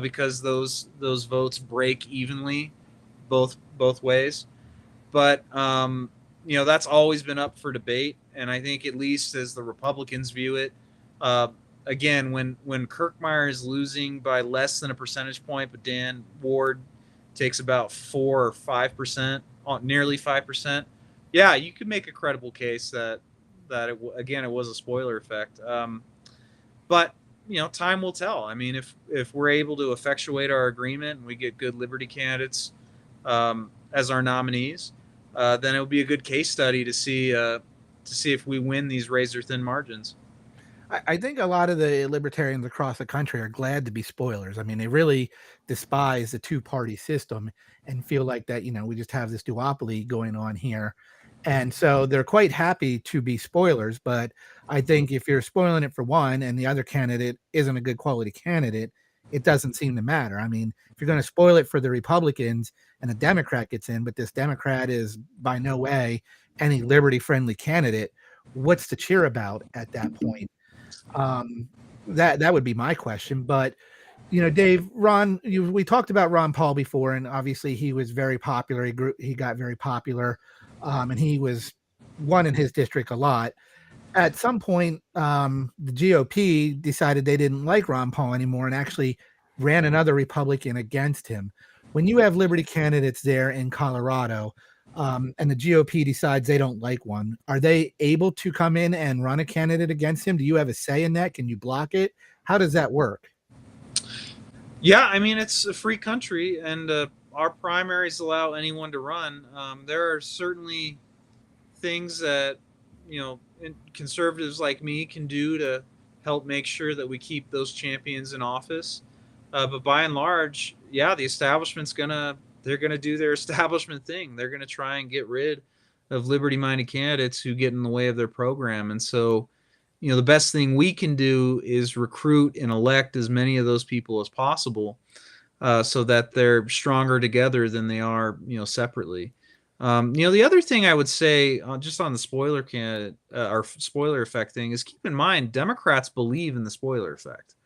because those votes break evenly both ways. But that's always been up for debate, and I think at least as the Republicans view it, again, when Kirkmeyer is losing by less than a percentage point, but Dan Ward takes about 4 or 5%, nearly 5%. Yeah, you could make a credible case that it was a spoiler effect. But time will tell. I mean, if we're able to effectuate our agreement and we get good Liberty candidates as our nominees, then it will be a good case study to see if we win these razor thin margins. I think a lot of the libertarians across the country are glad to be spoilers. I mean, they really despise the two-party system and feel like that, we just have this duopoly going on here. And so they're quite happy to be spoilers. But I think if you're spoiling it for one and the other candidate isn't a good quality candidate, it doesn't seem to matter. I mean, if you're going to spoil it for the Republicans and a Democrat gets in, but this Democrat is by no way any liberty-friendly candidate, what's to cheer about at that point? That would be my question. But Dave, we talked about Ron Paul before, and obviously he was very popular. He got very popular, and he was won in his district a lot. At some point, the GOP decided they didn't like Ron Paul anymore and actually ran another Republican against him. When you have Liberty candidates there in Colorado, and the GOP decides they don't like one, are they able to come in and run a candidate against him? Do you have a say in that? Can you block it? How does that work? Yeah, I mean, it's a free country, and our primaries allow anyone to run. There are certainly things that conservatives like me can do to help make sure that we keep those champions in office. But by and large, yeah, the establishment's they're going to do their establishment thing. They're going to try and get rid of liberty-minded candidates who get in the way of their program. And so, the best thing we can do is recruit and elect as many of those people as possible so that they're stronger together than they are, separately. The other thing I would say just on the spoiler candidate or spoiler effect thing is keep in mind, Democrats believe in the spoiler effect.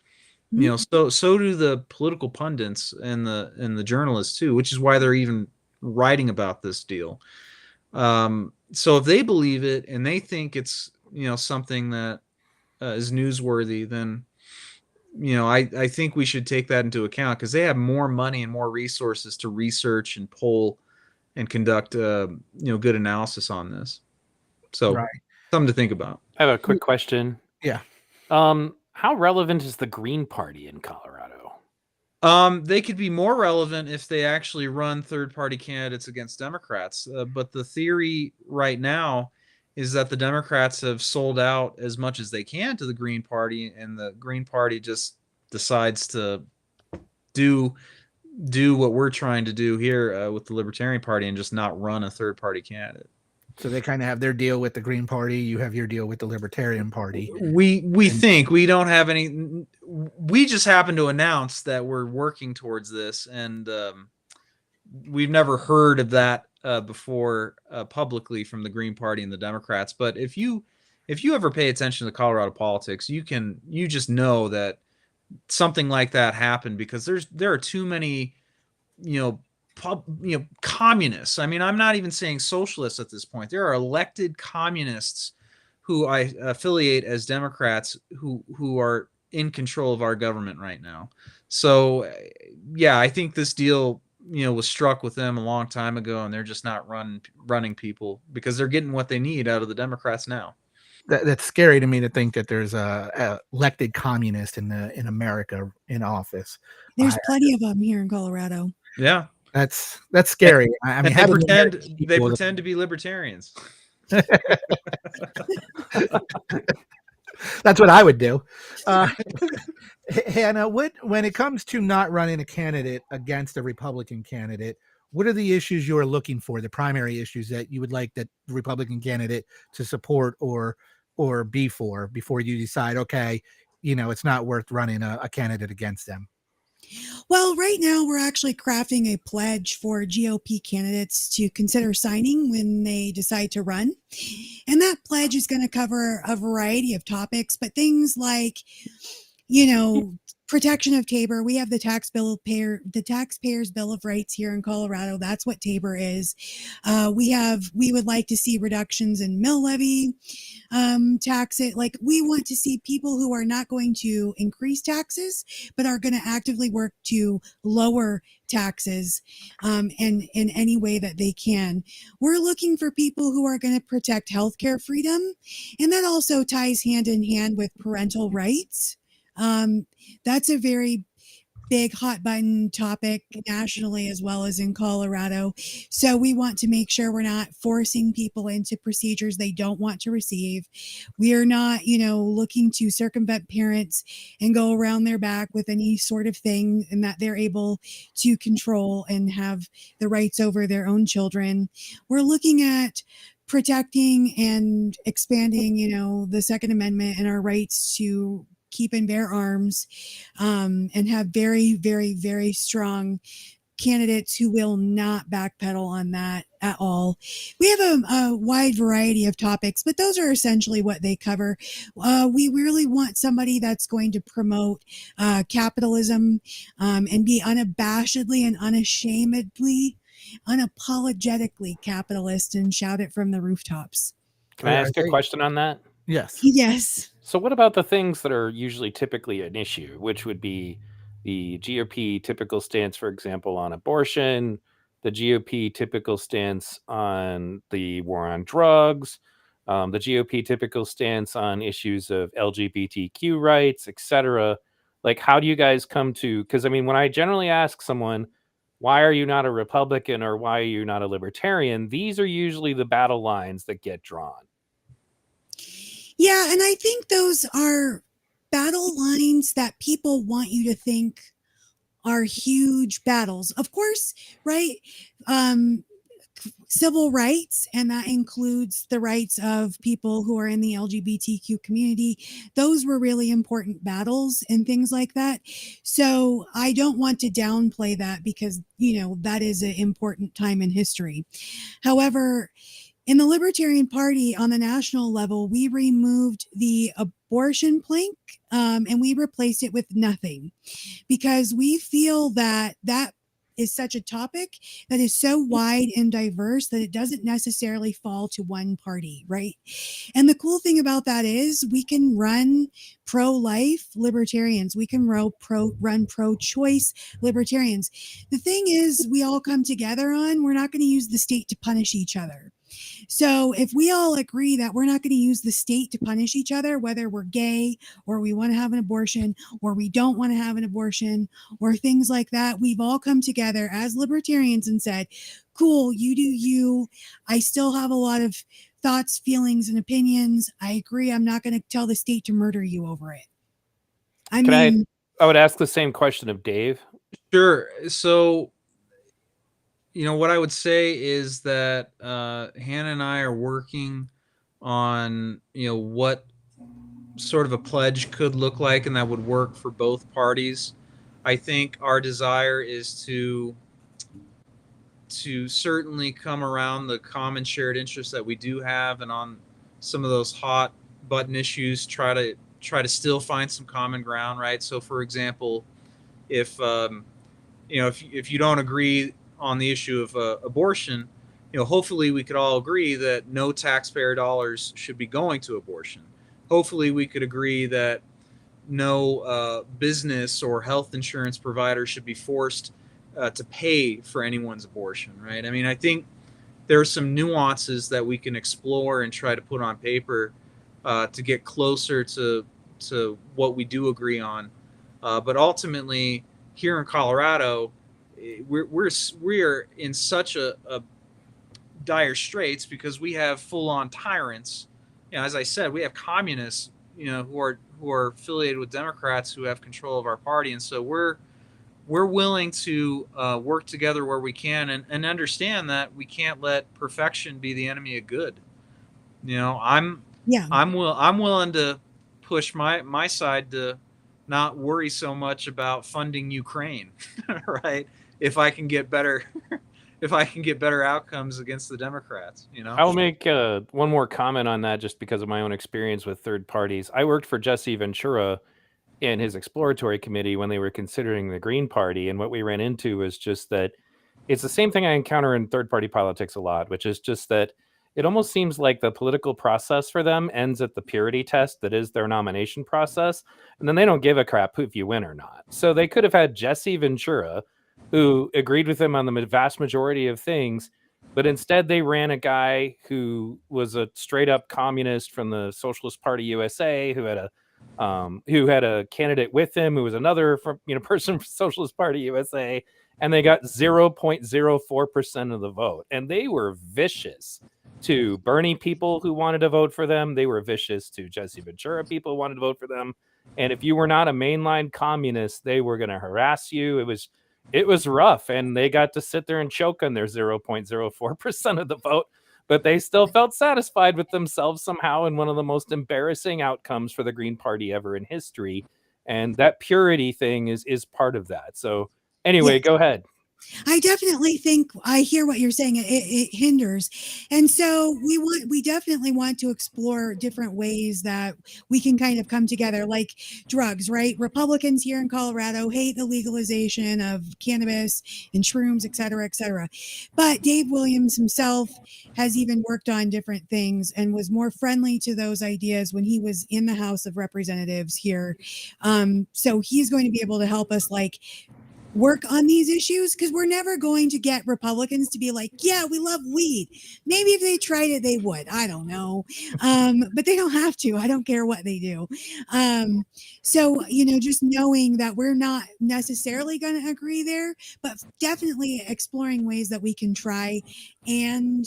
So do the political pundits and the journalists too, which is why they're even writing about this deal. So if they believe it and they think it's something that is newsworthy, then I think we should take that into account because they have more money and more resources to research and poll and conduct good analysis on this. So Right. Something to think about. I have a quick question. Yeah. How relevant is the Green Party in Colorado? They could be more relevant if they actually run third-party candidates against Democrats. But the theory right now is that the Democrats have sold out as much as they can to the Green Party, and the Green Party just decides to do what we're trying to do here with the Libertarian Party and just not run a third-party candidate. So they kind of have their deal with the Green Party. You have your deal with the Libertarian Party. We think we don't have any. We just happen to announce that we're working towards this, and we've never heard of that before publicly from the Green Party and the Democrats. But if you ever pay attention to Colorado politics, you just know that something like that happened because there are too many, communists. I mean, I'm not even saying socialists at this point. There are elected communists who I affiliate as Democrats who are in control of our government right now. So yeah, I think this deal, was struck with them a long time ago, and they're just not running people because they're getting what they need out of the Democrats now. That's scary to me to think that there's a elected communist in America in office. There's plenty of them here in Colorado. Yeah, that's scary. I mean, they pretend to be libertarians. That's what I would do. Hannah, when it comes to not running a candidate against a Republican candidate, what are the issues you are looking for, the primary issues that you would like that the Republican candidate to support or be for before you decide, okay, it's not worth running a candidate against them? Well, right now we're actually crafting a pledge for GOP candidates to consider signing when they decide to run. And that pledge is going to cover a variety of topics, but things like, protection of Tabor. We have the Taxpayers Bill of Rights here in Colorado. That's what Tabor is. We would like to see reductions in mill levy, taxes. Like, we want to see people who are not going to increase taxes, but are going to actively work to lower taxes, in any way that they can. We're looking for people who are going to protect healthcare freedom, and that also ties hand in hand with parental rights. That's a very big hot button topic nationally as well as in Colorado. So we want to make sure we're not forcing people into procedures they don't want to receive. We are not, looking to circumvent parents and go around their back with any sort of thing, and that they're able to control and have the rights over their own children. We're looking at protecting and expanding, the Second Amendment and our rights to keep and bear arms, and have very, very, very strong candidates who will not backpedal on that at all. We have a wide variety of topics, but those are essentially what they cover. We really want somebody that's going to promote capitalism, and be unabashedly and unashamedly, unapologetically capitalist and shout it from the rooftops. Can I ask a question on that? Yes. Yes. So what about the things that are usually typically an issue, which would be the GOP typical stance, for example, on abortion, the GOP typical stance on the war on drugs, the GOP typical stance on issues of LGBTQ rights, etc. Like, how do you guys come to, because I mean, when I generally ask someone, why are you not a Republican or why are you not a Libertarian? These are usually the battle lines that get drawn. Yeah, and I think those are battle lines that people want you to think are huge battles. Of course, right? Civil rights, and that includes the rights of people who are in the LGBTQ community. Those were really important battles and things like that. So I don't want to downplay that because, that is an important time in history. However, in the Libertarian Party on the national level, we removed the abortion plank, and we replaced it with nothing, because we feel that is such a topic that is so wide and diverse that it doesn't necessarily fall to one party, right? And the cool thing about that is we can run pro-life libertarians. We can run pro-choice libertarians. The thing is, we all come together on, we're not going to use the state to punish each other. So if we all agree that we're not going to use the state to punish each other, whether we're gay or we want to have an abortion or we don't want to have an abortion or things like that, we've all come together as libertarians and said, cool, you do you. I still have a lot of thoughts, feelings, and opinions. I agree. I'm not going to tell the state to murder you over it. I would ask the same question of Dave. Sure. So, what I would say is that Hannah and I are working on, what sort of a pledge could look like, and that would work for both parties. I think our desire is to certainly come around the common shared interests that we do have, and on some of those hot button issues, try to still find some common ground, right? So, for example, if you don't agree on the issue of abortion, hopefully we could all agree that no taxpayer dollars should be going to abortion. Hopefully we could agree that no business or health insurance provider should be forced to pay for anyone's abortion, right? I mean, I think there are some nuances that we can explore and try to put on paper to get closer to what we do agree on. But ultimately, here in Colorado, we're in such a dire straits because we have full-on tyrants. As I said, we have communists, who are affiliated with Democrats who have control of our party, and so we're willing to work together where we can, and understand that we can't let perfection be the enemy of good. I'm willing to push my side to not worry so much about funding Ukraine, right? If I can get better outcomes against the Democrats, I'll make one more comment on that just because of my own experience with third parties. I worked for Jesse Ventura in his exploratory committee when they were considering the Green Party, and what we ran into was just that it's the same thing I encounter in third party politics a lot, which is just that it almost seems like the political process for them ends at the purity test that is their nomination process, and then they don't give a crap if you win or not. So they could have had Jesse Ventura, who agreed with them on the vast majority of things, but instead they ran a guy who was a straight up communist from the Socialist Party USA, who had a candidate with him who was another person from Socialist Party USA, and they got 0.04% of the vote. And they were vicious to Bernie people who wanted to vote for them. They were vicious to Jesse Ventura people who wanted to vote for them. And if you were not a mainline communist, they were going to harass you. It was rough, and they got to sit there and choke on their 0.04% of the vote, but they still felt satisfied with themselves somehow in one of the most embarrassing outcomes for the Green Party ever in history. And that purity thing is part of that. So anyway, Go ahead. I definitely think I hear what you're saying. It hinders. And so we definitely want to explore different ways that we can kind of come together, like drugs, right? Republicans here in Colorado hate the legalization of cannabis and shrooms, et cetera, et cetera. But Dave Williams himself has even worked on different things and was more friendly to those ideas when he was in the House of Representatives here. So he's going to be able to help us work on these issues, because we're never going to get Republicans to be like, yeah, we love weed. Maybe if they tried it, they would. I don't know. But they don't have to. I don't care what they do. So, just knowing that we're not necessarily going to agree there, but definitely exploring ways that we can try and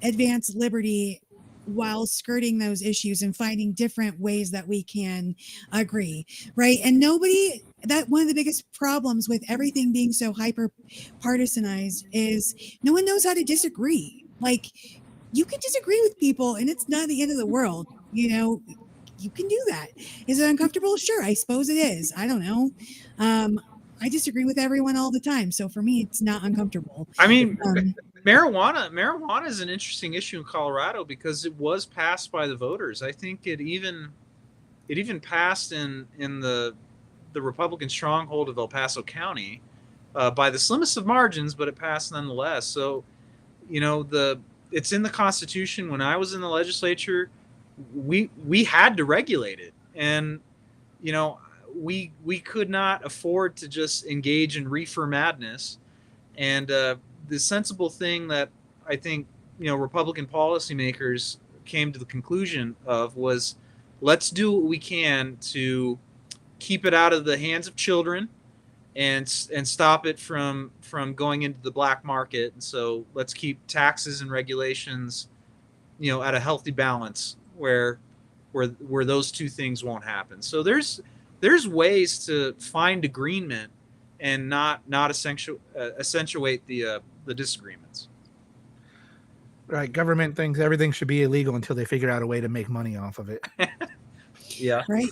advance liberty while skirting those issues and finding different ways that we can agree, right? And one of the biggest problems with everything being so hyper partisanized is no one knows how to disagree. Like, you can disagree with people and it's not the end of the world. You can do that. Is it uncomfortable? Sure, I suppose it is. I don't know. I disagree with everyone all the time, so for me, it's not uncomfortable. I mean, marijuana is an interesting issue in Colorado because it was passed by the voters. I think it even passed in the Republican stronghold of El Paso County by the slimmest of margins, but it passed nonetheless. So, it's in the Constitution. When I was in the legislature, we had to regulate it, and we could not afford to just engage in reefer madness. And the sensible thing that I think Republican policymakers came to the conclusion of was, let's do what we can to keep it out of the hands of children and stop it from going into the black market. And so let's keep taxes and regulations at a healthy balance where those two things won't happen. So there's ways to find agreement and not accentuate the disagreements. Right. Government thinks everything should be illegal until they figure out a way to make money off of it. Yeah. Right.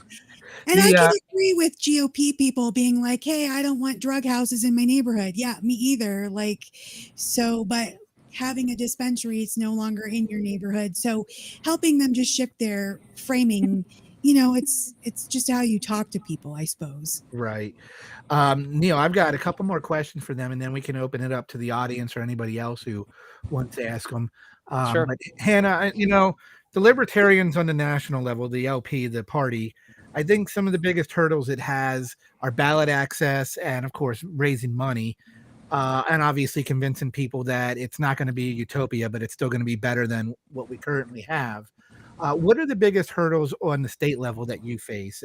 And I can agree with GOP people being like, hey, I don't want drug houses in my neighborhood. Yeah, me either. But having a dispensary, it's no longer in your neighborhood. So helping them just shift their framing it's just how you talk to people, I suppose. Right. Neil, I've got a couple more questions for them, and then we can open it up to the audience or anybody else who wants to ask them. Sure. But Hannah, the Libertarians on the national level, the LP, the party, I think some of the biggest hurdles it has are ballot access and, of course, raising money. And obviously convincing people that it's not going to be a utopia, but it's still going to be better than what we currently have. What are the biggest hurdles on the state level that you face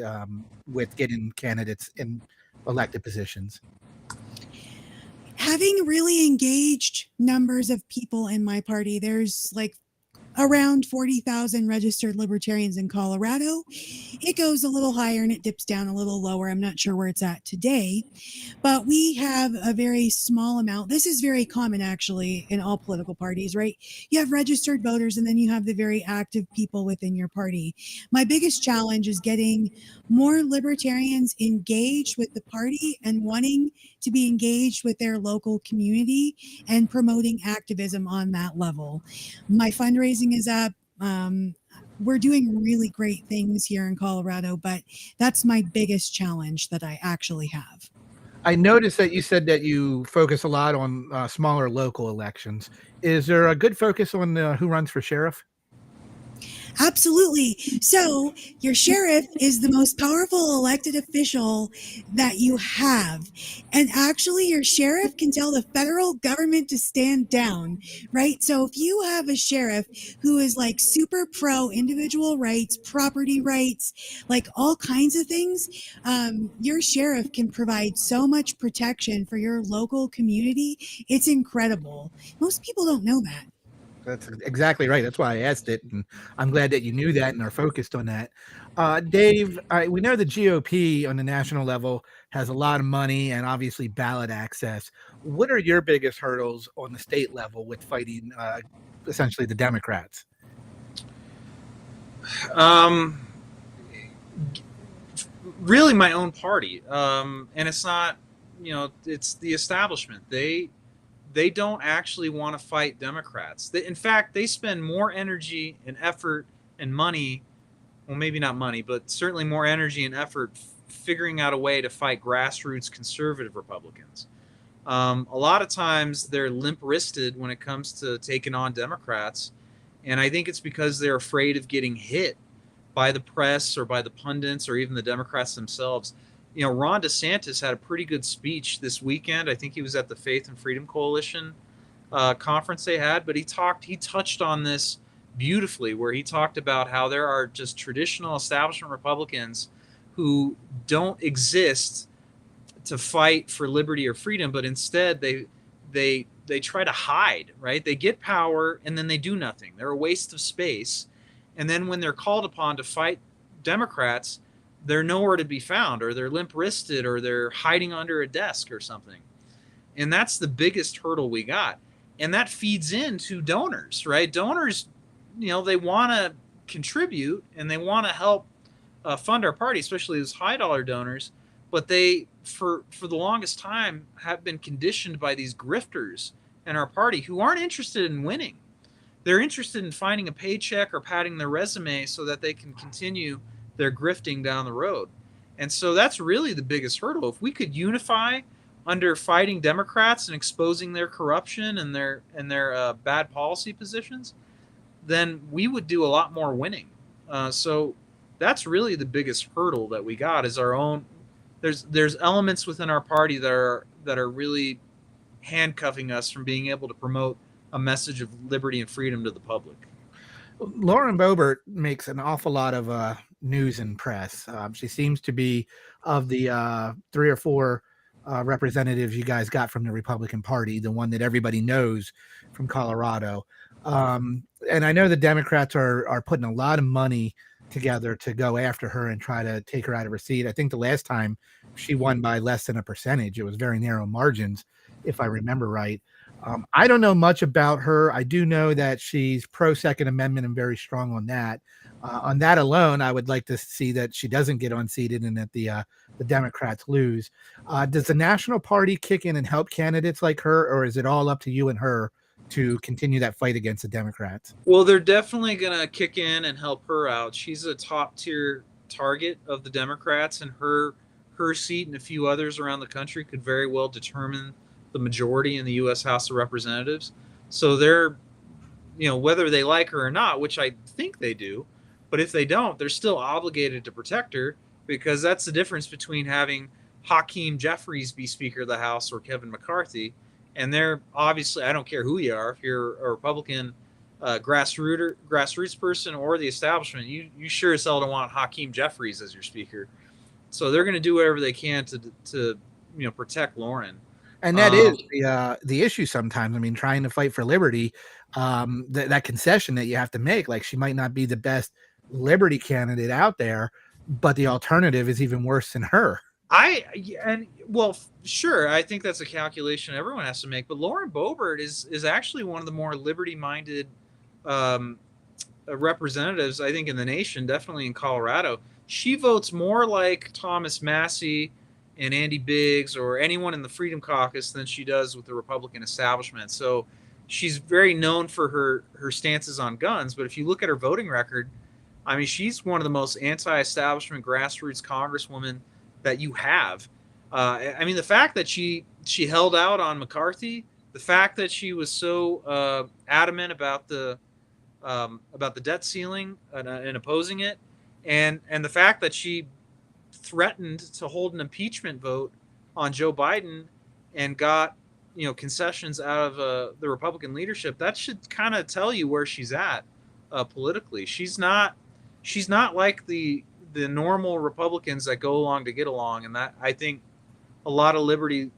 with getting candidates in elected positions? Having really engaged numbers of people in my party, there's like around 40,000 registered libertarians in Colorado. It goes a little higher and it dips down a little lower. I'm not sure where it's at today, but we have a very small amount. This is very common actually in all political parties, right? You have registered voters and then you have the very active people within your party. My biggest challenge is getting more libertarians engaged with the party and wanting to be engaged with their local community and promoting activism on that level. My fundraising is up. We're doing really great things here in Colorado, but that's my biggest challenge that I actually have. I noticed that you said that you focus a lot on smaller local elections. Is there a good focus on who runs for sheriff? Absolutely. So your sheriff is the most powerful elected official that you have. And actually your sheriff can tell the federal government to stand down, right? So if you have a sheriff who is like super pro individual rights, property rights, like all kinds of things, your sheriff can provide so much protection for your local community. It's incredible. Most people don't know that. That's exactly right. That's why I asked it, and I'm glad that you knew that and are focused on that. Dave, we know the GOP on the national level has a lot of money and obviously ballot access. What are your biggest hurdles on the state level with fighting essentially the Democrats? Really my own party. And it's not, it's the establishment. They don't actually want to fight Democrats. In fact, they spend more energy and effort and money, well, maybe not money, but certainly more energy and effort figuring out a way to fight grassroots conservative Republicans. A lot of times they're limp-wristed when it comes to taking on Democrats, and I think it's because they're afraid of getting hit by the press or by the pundits or even the Democrats themselves. Ron DeSantis had a pretty good speech this weekend. I think he was at the Faith and Freedom Coalition conference they had, but he touched on this beautifully, where he talked about how there are just traditional establishment Republicans who don't exist to fight for liberty or freedom, but instead they try to hide, right? They get power and then they do nothing. They're a waste of space. And then when they're called upon to fight Democrats, they're nowhere to be found, or they're limp-wristed, or they're hiding under a desk or something. And that's the biggest hurdle we got. And that feeds into donors, right? Donors, they want to contribute and they want to help fund our party, especially those high-dollar donors. But they, for the longest time, have been conditioned by these grifters in our party who aren't interested in winning. They're interested in finding a paycheck or padding their resume so that they can continue their grifting down the road. And so that's really the biggest hurdle. If we could unify under fighting Democrats and exposing their corruption and their bad policy positions, then we would do a lot more winning. So that's really the biggest hurdle that we got is our own. There's elements within our party that are really handcuffing us from being able to promote a message of liberty and freedom to the public. Lauren Boebert makes an awful lot of news and press. She seems to be, of the 3 or 4 representatives you guys got from the Republican Party, the one that everybody knows from Colorado. And I know the Democrats are putting a lot of money together to go after her and try to take her out of her seat. I think the last time she won by less than a percentage. It was very narrow margins, if I remember right. I don't know much about her. I do know that she's pro Second Amendment and very strong on that. On that alone, I would like to see that she doesn't get unseated and that the Democrats lose. Does the National Party kick in and help candidates like her, or is it all up to you and her to continue that fight against the Democrats? Well, they're definitely going to kick in and help her out. She's a top tier target of the Democrats, and her seat and a few others around the country could very well determine the majority in the U.S. House of Representatives. So they're, whether they like her or not, which I think they do, but if they don't, they're still obligated to protect her, because that's the difference between having Hakeem Jeffries be Speaker of the House or Kevin McCarthy. And they're obviously, I don't care who you are, if you're a Republican grassroots person or the establishment, you sure as hell don't want Hakeem Jeffries as your speaker. So they're going to do whatever they can to protect Lauren. And that is the issue sometimes. I mean, trying to fight for liberty, that concession that you have to make, like, she might not be the best liberty candidate out there, but the alternative is even worse than her. Sure, I think that's a calculation everyone has to make. But Lauren Boebert is actually one of the more liberty-minded representatives, I think, in the nation, definitely in Colorado. She votes more like Thomas Massey and Andy Biggs or anyone in the Freedom Caucus than she does with the Republican establishment. So she's very known for her stances on guns. But if you look at her voting record, I mean, she's one of the most anti-establishment grassroots congresswomen that you have. I mean, the fact that she held out on McCarthy, the fact that she was so adamant about the debt ceiling and opposing it, and the fact that she threatened to hold an impeachment vote on Joe Biden and got concessions out of the Republican leadership, that should kind of tell you where she's at politically. She's not like the normal Republicans that go along to get along, and that, I think, a lot of liberty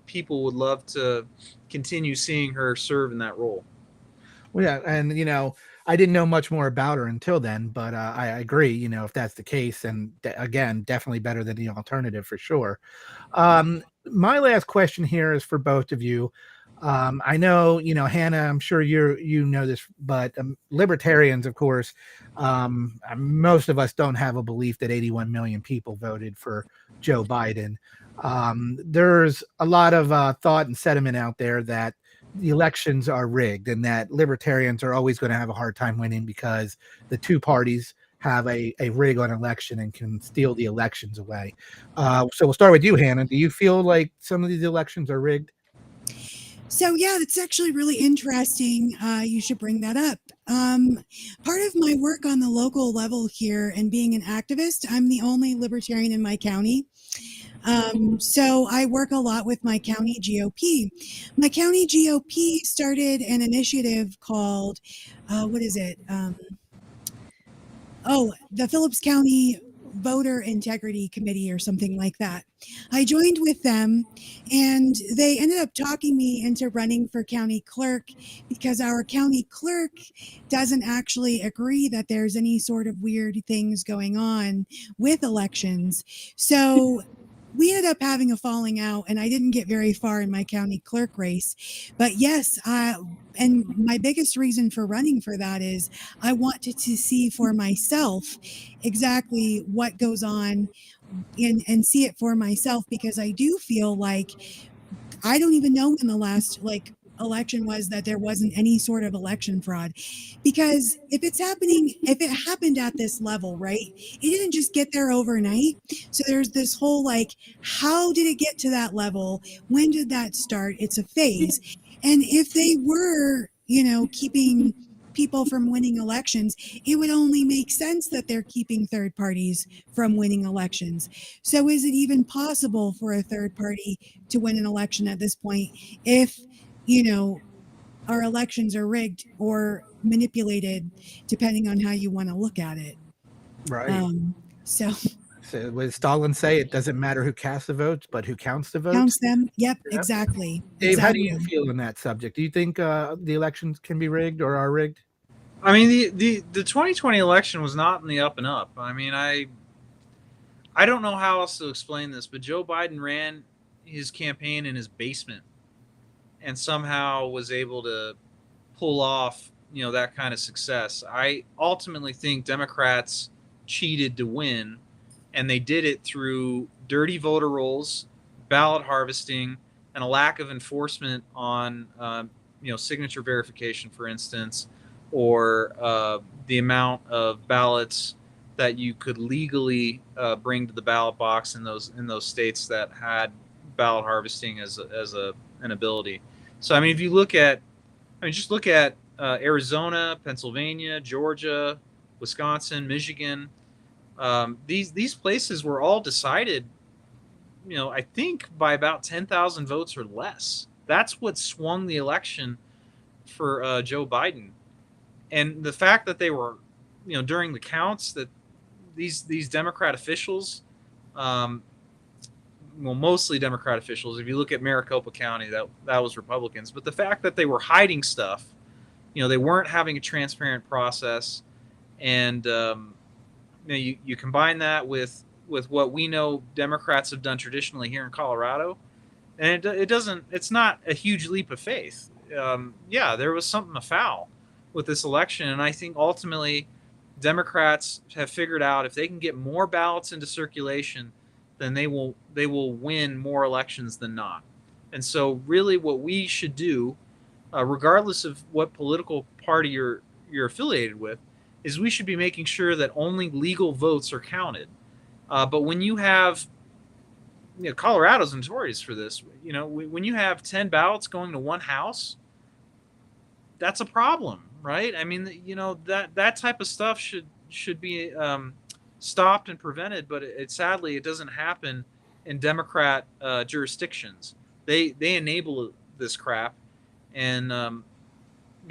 people would love to continue seeing her serve in that role. Well, yeah, and I didn't know much more about her until then, but I agree. If that's the case, and again, definitely better than the alternative for sure. My last question here is for both of you. I know, Hannah, I'm sure you know this, but libertarians, of course, most of us don't have a belief that 81 million people voted for Joe Biden. There's a lot of thought and sentiment out there that the elections are rigged and that libertarians are always going to have a hard time winning because the two parties have a rig on election and can steal the elections away. So we'll start with you, Hannah. Do you feel like some of these elections are rigged? So yeah, that's actually really interesting. You should bring that up. Part of my work on the local level here and being an activist, I'm the only libertarian in my county. So I work a lot with my county GOP. My county GOP started an initiative called, the Phillips County Voter Integrity Committee or something like that. I joined with them and they ended up talking me into running for county clerk because our county clerk doesn't actually agree that there's any sort of weird things going on with elections. So we ended up having a falling out and I didn't get very far in my county clerk race. But yes, and my biggest reason for running for that is I wanted to see for myself exactly what goes on and see it for myself, because I do feel like I don't even know when the last election was that there wasn't any sort of election fraud. Because if it happened at this level, right, it didn't just get there overnight. So there's this whole how did it get to that level? When did that start? It's a phase. And if they were, keeping people from winning elections, it would only make sense that they're keeping third parties from winning elections. So is it even possible for a third party to win an election at this point if our elections are rigged or manipulated, depending on how you want to look at it? Right. So what did Stalin say? It doesn't matter who casts the votes, but who counts the votes. Counts them. Yep. Exactly. Dave, exactly. How do you feel on that subject? Do you think the elections can be rigged or are rigged? I mean, the 2020 election was not in the up and up. I mean, I don't know how else to explain this, but Joe Biden ran his campaign in his basement and somehow was able to pull off, that kind of success. I ultimately think Democrats cheated to win, and they did it through dirty voter rolls, ballot harvesting, and a lack of enforcement on, signature verification, for instance, or the amount of ballots that you could legally bring to the ballot box in those states that had ballot harvesting as an ability. So I mean, if you look at, just look at Arizona, Pennsylvania, Georgia, Wisconsin, Michigan. These places were all decided, I think by about 10,000 votes or less. That's what swung the election for Joe Biden. And the fact that they were, during the counts, that these Democrat officials, mostly Democrat officials. If you look at Maricopa County, that was Republicans. But the fact that they were hiding stuff, they weren't having a transparent process, and you combine that with what we know Democrats have done traditionally here in Colorado, and it's not a huge leap of faith. Yeah, there was something afoul with this election, and I think ultimately Democrats have figured out if they can get more ballots into circulation, then they will win more elections than not. And so really what we should do, regardless of what political party you're affiliated with, is we should be making sure that only legal votes are counted. But when you have, Colorado's notorious for this, when you have 10 ballots going to one house, that's a problem, right? I mean, that type of stuff should be stopped and prevented, but sadly it doesn't happen in Democrat jurisdictions. They enable this crap, and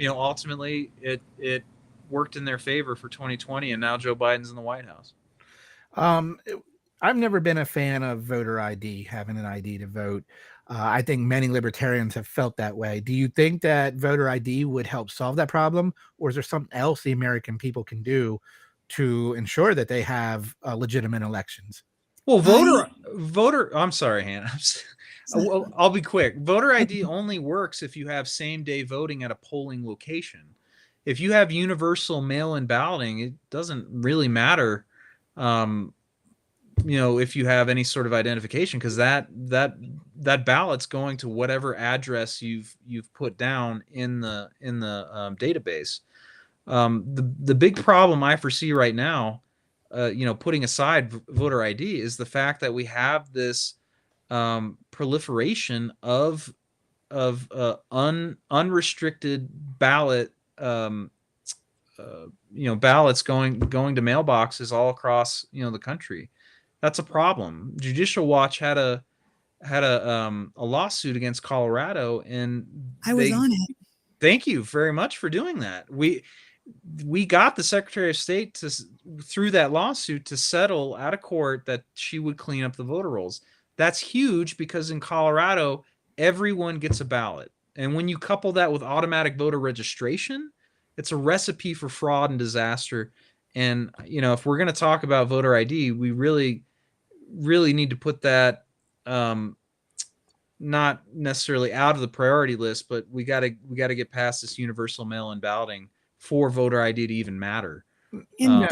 ultimately it worked in their favor for 2020, and now Joe Biden's in the White House. I've never been a fan of voter ID, having an ID to vote. I think many libertarians have felt that way. Do you think that voter ID would help solve that problem, or is there something else the American people can do to ensure that they have legitimate elections? Well, I'm sorry, Hannah. I'll be quick. Voter ID only works if you have same-day voting at a polling location. If you have universal mail-in balloting, it doesn't really matter, if you have any sort of identification, because that ballot's going to whatever address you've put down in the database. The big problem I foresee right now, putting aside voter ID, is the fact that we have this proliferation of unrestricted ballot, ballots going to mailboxes all across the country. That's a problem. Judicial Watch had a lawsuit against Colorado, and I was on it. Thank you very much for doing that. We got the Secretary of State through that lawsuit to settle out of court that she would clean up the voter rolls. That's huge because in Colorado, everyone gets a ballot. And when you couple that with automatic voter registration, it's a recipe for fraud and disaster. And, if we're going to talk about voter ID, we really, really need to put that not necessarily out of the priority list, but we got to get past this universal mail-in balloting for voter ID to even matter. And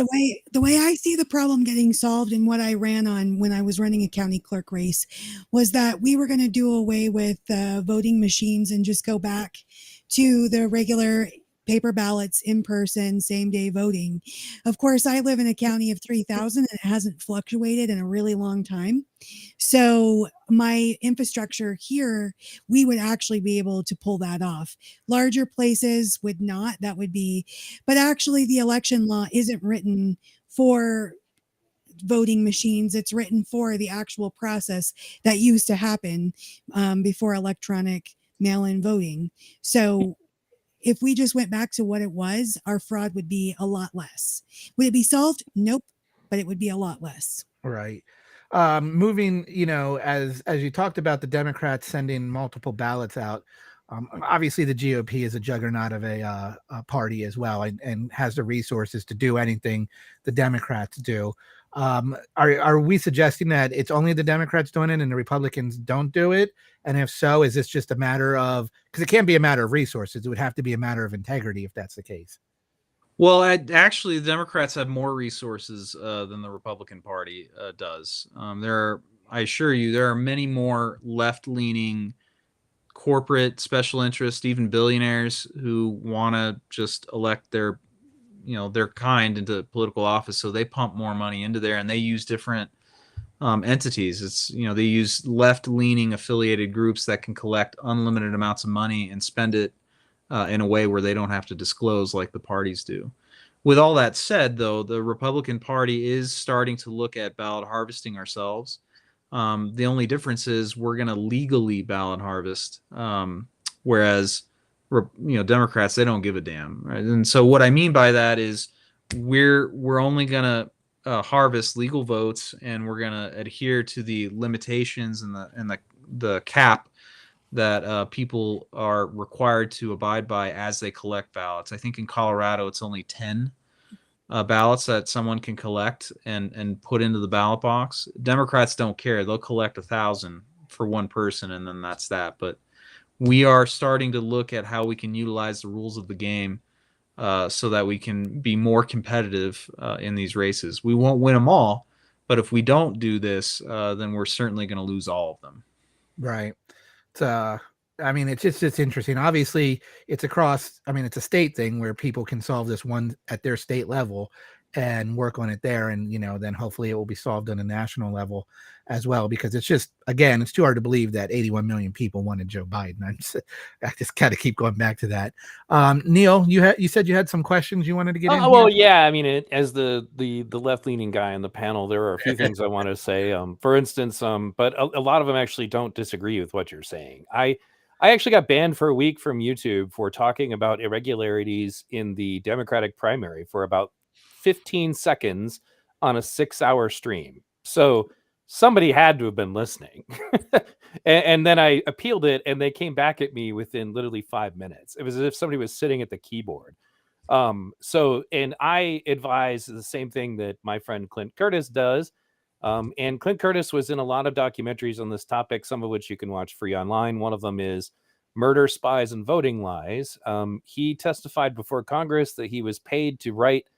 the way I see the problem getting solved, and what I ran on when I was running a county clerk race, was that we were going to do away with voting machines and just go back to the regular paper ballots, in person, same day voting. Of course, I live in a county of 3,000 and it hasn't fluctuated in a really long time. So my infrastructure here, we would actually be able to pull that off. Larger places would not. That would be, but actually the election law isn't written for voting machines. It's written for the actual process that used to happen before electronic mail-in voting. So if we just went back to what it was, our fraud would be a lot less. Would it be solved? Nope. But it would be a lot less. Right. Moving, as you talked about the Democrats sending multiple ballots out, obviously the GOP is a juggernaut of a party as well, and has the resources to do anything the Democrats do. Are we suggesting that it's only the Democrats doing it and the Republicans don't do it? And if so, is this just a matter of, because it can't be a matter of resources, it would have to be a matter of integrity if that's the case? Well, actually, the Democrats have more resources than the Republican Party does. I assure you, there are many more left-leaning corporate special interests, even billionaires, who want to just elect their their kind into political office, so they pump more money into there, and they use different entities. It's they use left-leaning affiliated groups that can collect unlimited amounts of money and spend it in a way where they don't have to disclose like the parties do. With all that said, though, the Republican Party is starting to look at ballot harvesting ourselves. The only difference is we're going to legally ballot harvest, whereas Democrats, they don't give a damn, right? And so what I mean by that is we're only going to harvest legal votes, and we're going to adhere to the limitations and the cap that people are required to abide by as they collect ballots. I think in Colorado it's only 10 ballots that someone can collect and put into the ballot box. Democrats don't care; they'll collect 1,000 for one person, and then that's that. But we are starting to look at how we can utilize the rules of the game so that we can be more competitive in these races. We won't win them all, but if we don't do this, then we're certainly going to lose all of them. Right. I mean, it's interesting. Obviously, it's across. I mean, it's a state thing where people can solve this one at their state level and work on it there, and then hopefully it will be solved on a national level as well. Because it's just, again, it's too hard to believe that 81 million people wanted Joe Biden. I just got to keep going back to that. Neil, you said you had some questions you wanted to get in. Well, yeah. I mean, as the left-leaning guy on the panel, there are a few things I want to say. For instance, but a lot of them actually don't disagree with what you're saying. I actually got banned for a week from YouTube for talking about irregularities in the Democratic primary for about 15 seconds on a 6-hour stream. So somebody had to have been listening. and then I appealed it, and they came back at me within literally 5 minutes. It was as if somebody was sitting at the keyboard. And I advise the same thing that my friend Clint Curtis does. And Clint Curtis was in a lot of documentaries on this topic, some of which you can watch free online. One of them is Murder, Spies, and Voting Lies. He testified before Congress that he was paid to write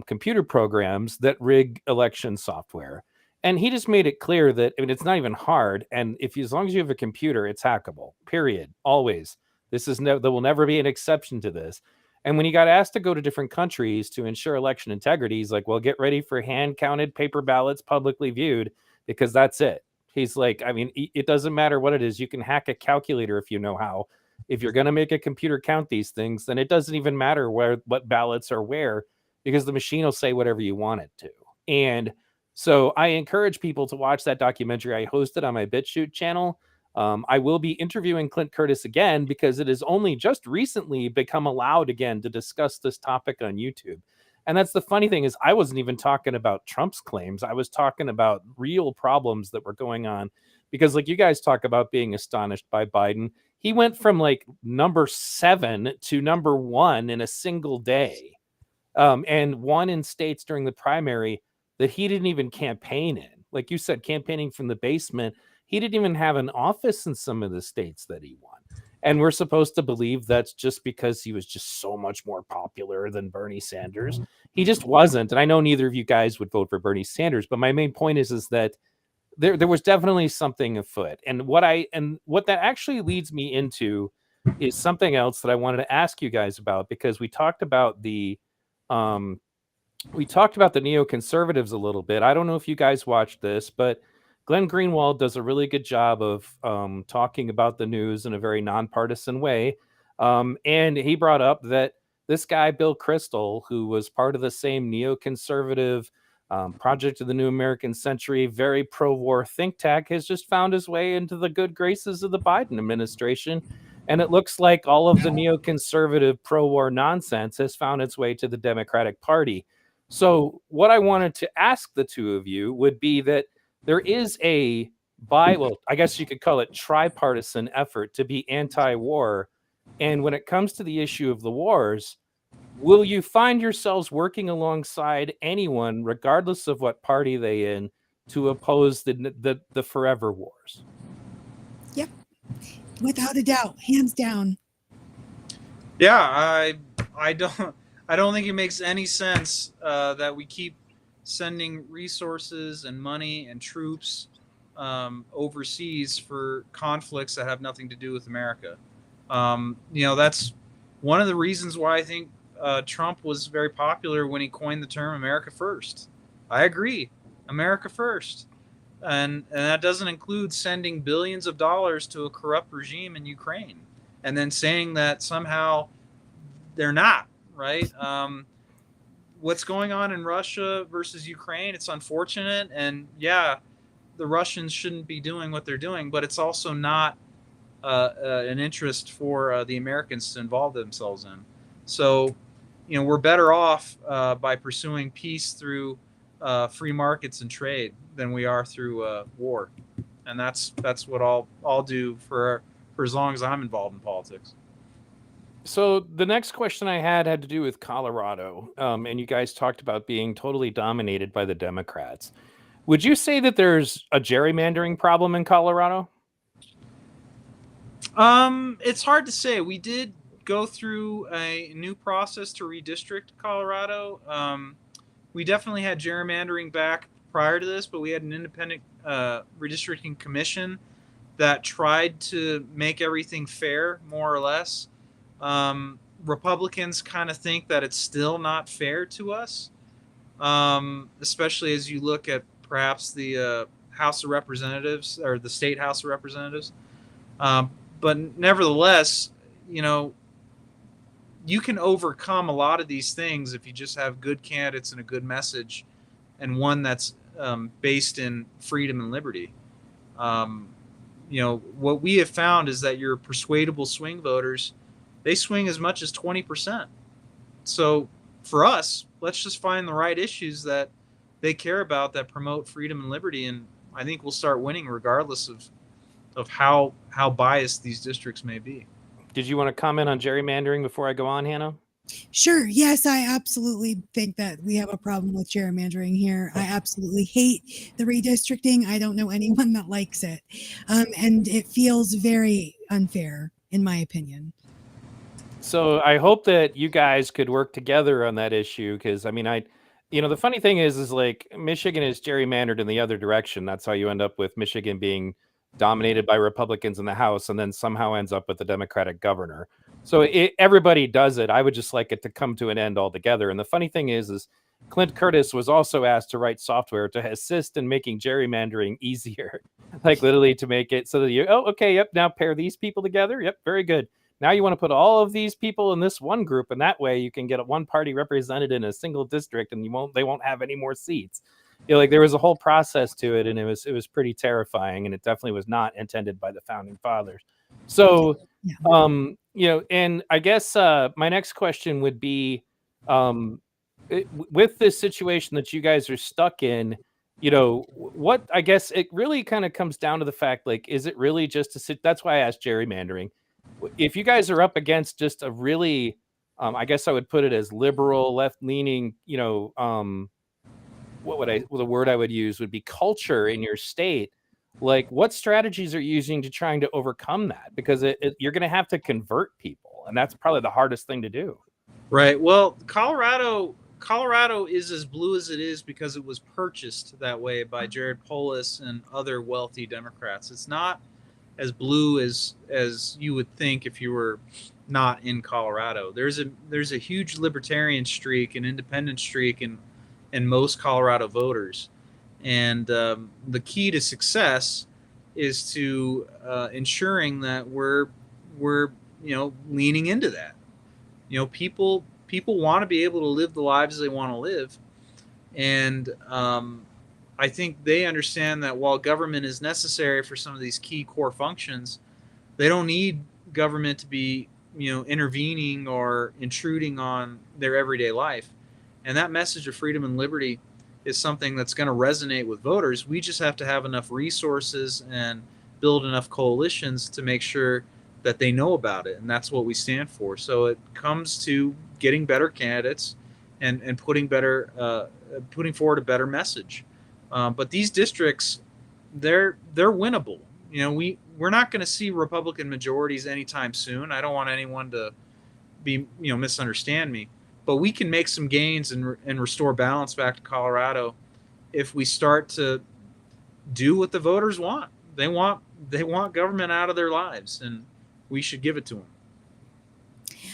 computer programs that rig election software. And he just made it clear that it's not even hard. And as long as you have a computer, it's hackable, period. Always. There will never be an exception to this. And when he got asked to go to different countries to ensure election integrity, he's like, well, get ready for hand-counted paper ballots publicly viewed, because that's it. He's like, I mean, it doesn't matter what it is. You can hack a calculator if you know how. If you're going to make a computer count these things, then it doesn't even matter what ballots are where, because the machine will say whatever you want it to. And so I encourage people to watch that documentary. I hosted on my BitChute channel. I will be interviewing Clint Curtis again because it has only just recently become allowed again to discuss this topic on YouTube. And that's the funny thing, is I wasn't even talking about Trump's claims. I was talking about real problems that were going on, because like you guys talk about being astonished by Biden, he went from like number 7 to number 1 in a single day, and won in states during the primary that he didn't even campaign in. Like you said, campaigning from the basement. He didn't even have an office in some of the states that he won. And we're supposed to believe that's just because he was just so much more popular than Bernie Sanders. He just wasn't. And I know neither of you guys would vote for Bernie Sanders, but my main point is that there was definitely something afoot. And what that actually leads me into is something else that I wanted to ask you guys about, because we talked about the neoconservatives a little bit. I don't know if you guys watched this, but Glenn Greenwald does a really good job of talking about the news in a very nonpartisan way. And he brought up that this guy, Bill Kristol, who was part of the same neoconservative Project of the New American Century, very pro-war think tank, has just found his way into the good graces of the Biden administration. And it looks like all of the neoconservative pro-war nonsense has found its way to the Democratic Party. So what I wanted to ask the two of you would be that there is I guess you could call it tripartisan effort to be anti-war. And when it comes to the issue of the wars, will you find yourselves working alongside anyone, regardless of what party they in, to oppose the forever wars? Yep. Without a doubt, hands down. Yeah, I don't think it makes any sense that we keep sending resources and money and troops overseas for conflicts that have nothing to do with America. That's one of the reasons why I think Trump was very popular when he coined the term America First. I agree. America First. And that doesn't include sending billions of dollars to a corrupt regime in Ukraine and then saying that somehow they're not, right? What's going on in Russia versus Ukraine, it's unfortunate. And yeah, the Russians shouldn't be doing what they're doing, but it's also not an interest for the Americans to involve themselves in. So, we're better off by pursuing peace through free markets and trade than we are through war. And that's what I'll do for as long as I'm involved in politics. So the next question I had to do with Colorado, and you guys talked about being totally dominated by the Democrats. Would you say that there's a gerrymandering problem in Colorado? It's hard to say. We did go through a new process to redistrict Colorado. We definitely had gerrymandering back prior to this, but we had an independent redistricting commission that tried to make everything fair, more or less. Republicans kind of think that it's still not fair to us, especially as you look at perhaps the House of Representatives or the state House of Representatives. But nevertheless, you can overcome a lot of these things if you just have good candidates and a good message, and one that's based in freedom and liberty. What we have found is that your persuadable swing voters, they swing as much as 20%. So for us, let's just find the right issues that they care about that promote freedom and liberty, and I think we'll start winning regardless of how biased these districts may be. Did you want to comment on gerrymandering before I go on, Hannah? Sure. Yes, I absolutely think that we have a problem with gerrymandering here. I absolutely hate the redistricting. I don't know anyone that likes it. And it feels very unfair, in my opinion. So I hope that you guys could work together on that issue, because the funny thing is like Michigan is gerrymandered in the other direction. That's how you end up with Michigan being dominated by Republicans in the House and then somehow ends up with a Democratic governor. So everybody does it. I would just like it to come to an end altogether. And the funny thing is Clint Curtis was also asked to write software to assist in making gerrymandering easier, like literally to make it so that now pair these people together. Yep, very good. Now you want to put all of these people in this one group, and that way you can get one party represented in a single district, and they won't have any more seats. There was a whole process to it, and it was pretty terrifying, and it definitely was not intended by the founding fathers. So, and I guess my next question would be, with this situation that you guys are stuck in, what I guess it really kind of comes down to the fact, like, is it really just that's why I asked gerrymandering. If you guys are up against just a really, I guess I would put it as liberal, left-leaning, the word I would use would be culture in your state. Like, what strategies are you using to trying to overcome that? Because you're going to have to convert people, and that's probably the hardest thing to do. Right. Well, Colorado is as blue as it is because it was purchased that way by Jared Polis and other wealthy Democrats. It's not as blue as you would think if you were not in Colorado. There's a huge libertarian streak, an independent streak in most Colorado voters, and the key to success is to ensuring that we're leaning into that. People want to be able to live the lives they want to live, and I think they understand that while government is necessary for some of these key core functions, they don't need government to be, intervening or intruding on their everyday life. And that message of freedom and liberty is something that's going to resonate with voters. We just have to have enough resources and build enough coalitions to make sure that they know about it. And that's what we stand for. So it comes to getting better candidates and putting forward a better message. But these districts, they're winnable. We're not going to see Republican majorities anytime soon. I don't want anyone to be misunderstand me, but we can make some gains and restore balance back to Colorado if we start to do what the voters want. They want government out of their lives, and we should give it to them.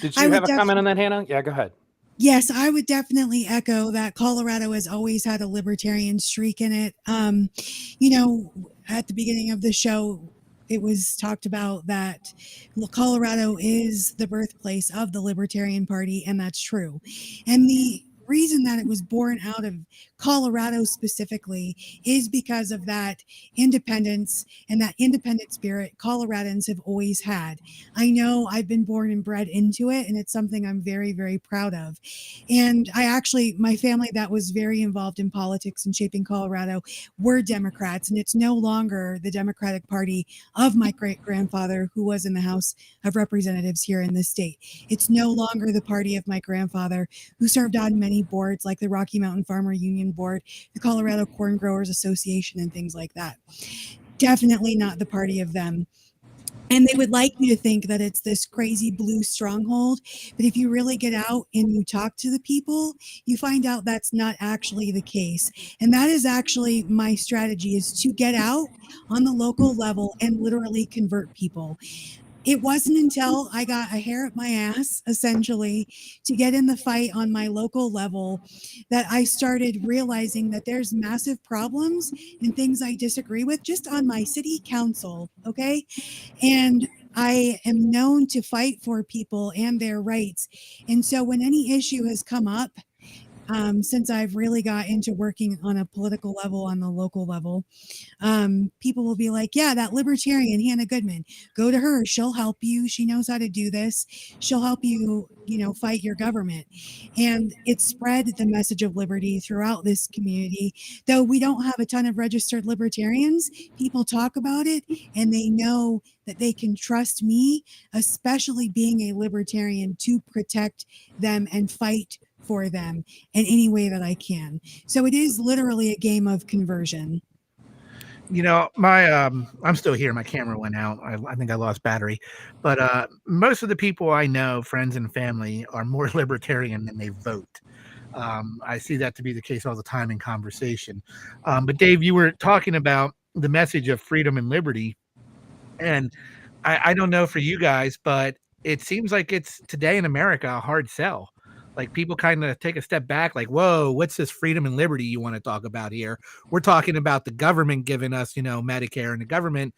Did you have a comment on that, Hannah? Yeah, go ahead. Yes, I would definitely echo that. Colorado has always had a libertarian streak in it. You know, at the beginning of the show, it was talked about that Colorado is the birthplace of the Libertarian Party, and that's true. And the reason that it was born out of Colorado specifically is because of that independence and that independent spirit Coloradans have always had. I know I've been born and bred into it, and it's something I'm very, very proud of. And my family that was very involved in politics and shaping Colorado were Democrats, and it's no longer the Democratic Party of my great grandfather who was in the House of Representatives here in the state. It's no longer the party of my grandfather who served on many boards like the Rocky Mountain Farmer Union Board, the Colorado Corn Growers Association, and things like that. Definitely not the party of them. And they would like you to think that it's this crazy blue stronghold. But if you really get out and you talk to the people, you find out that's not actually the case. And that is actually my strategy, is to get out on the local level and literally convert people. It wasn't until I got a hair up my ass, essentially, to get in the fight on my local level that I started realizing that there's massive problems and things I disagree with just on my city council. Okay. And I am known to fight for people and their rights. And so when any issue has come up, since I've really got into working on a political level, on the local level, people will be like, yeah, that libertarian, Hannah Goodman, go to her. She'll help you. She knows how to do this. She'll help you, fight your government. And it spread the message of liberty throughout this community. Though we don't have a ton of registered libertarians, people talk about it and they know that they can trust me, especially being a libertarian, to protect them and fight for them in any way that I can. So it is literally a game of conversion. I'm still here. My camera went out. I think I lost battery. But most of the people I know, friends and family, are more libertarian than they vote. I see that to be the case all the time in conversation. But Dave, you were talking about the message of freedom and liberty. And I don't know for you guys, but it seems like it's today in America a hard sell. Like people kind of take a step back, like, whoa, what's this freedom and liberty you want to talk about here? We're talking about the government giving us, Medicare, and the government,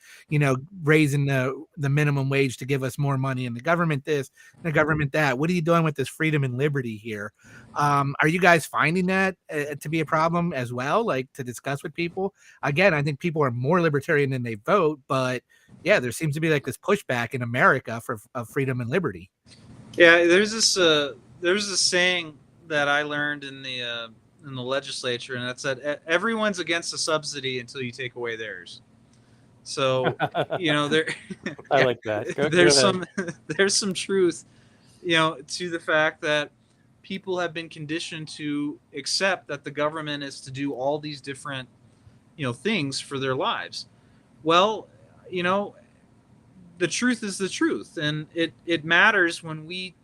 raising the minimum wage to give us more money, and the government this, and the government that. What are you doing with this freedom and liberty here? Are you guys finding that to be a problem as well, like to discuss with people? Again, I think people are more libertarian than they vote, but yeah, there seems to be like this pushback in America for freedom and liberty. Yeah, there's this saying that I learned in the legislature, and that's that everyone's against a subsidy until you take away theirs. So, there. I like that. There's some truth, to the fact that people have been conditioned to accept that the government is to do all these different, things for their lives. Well, the truth is the truth, and it matters when we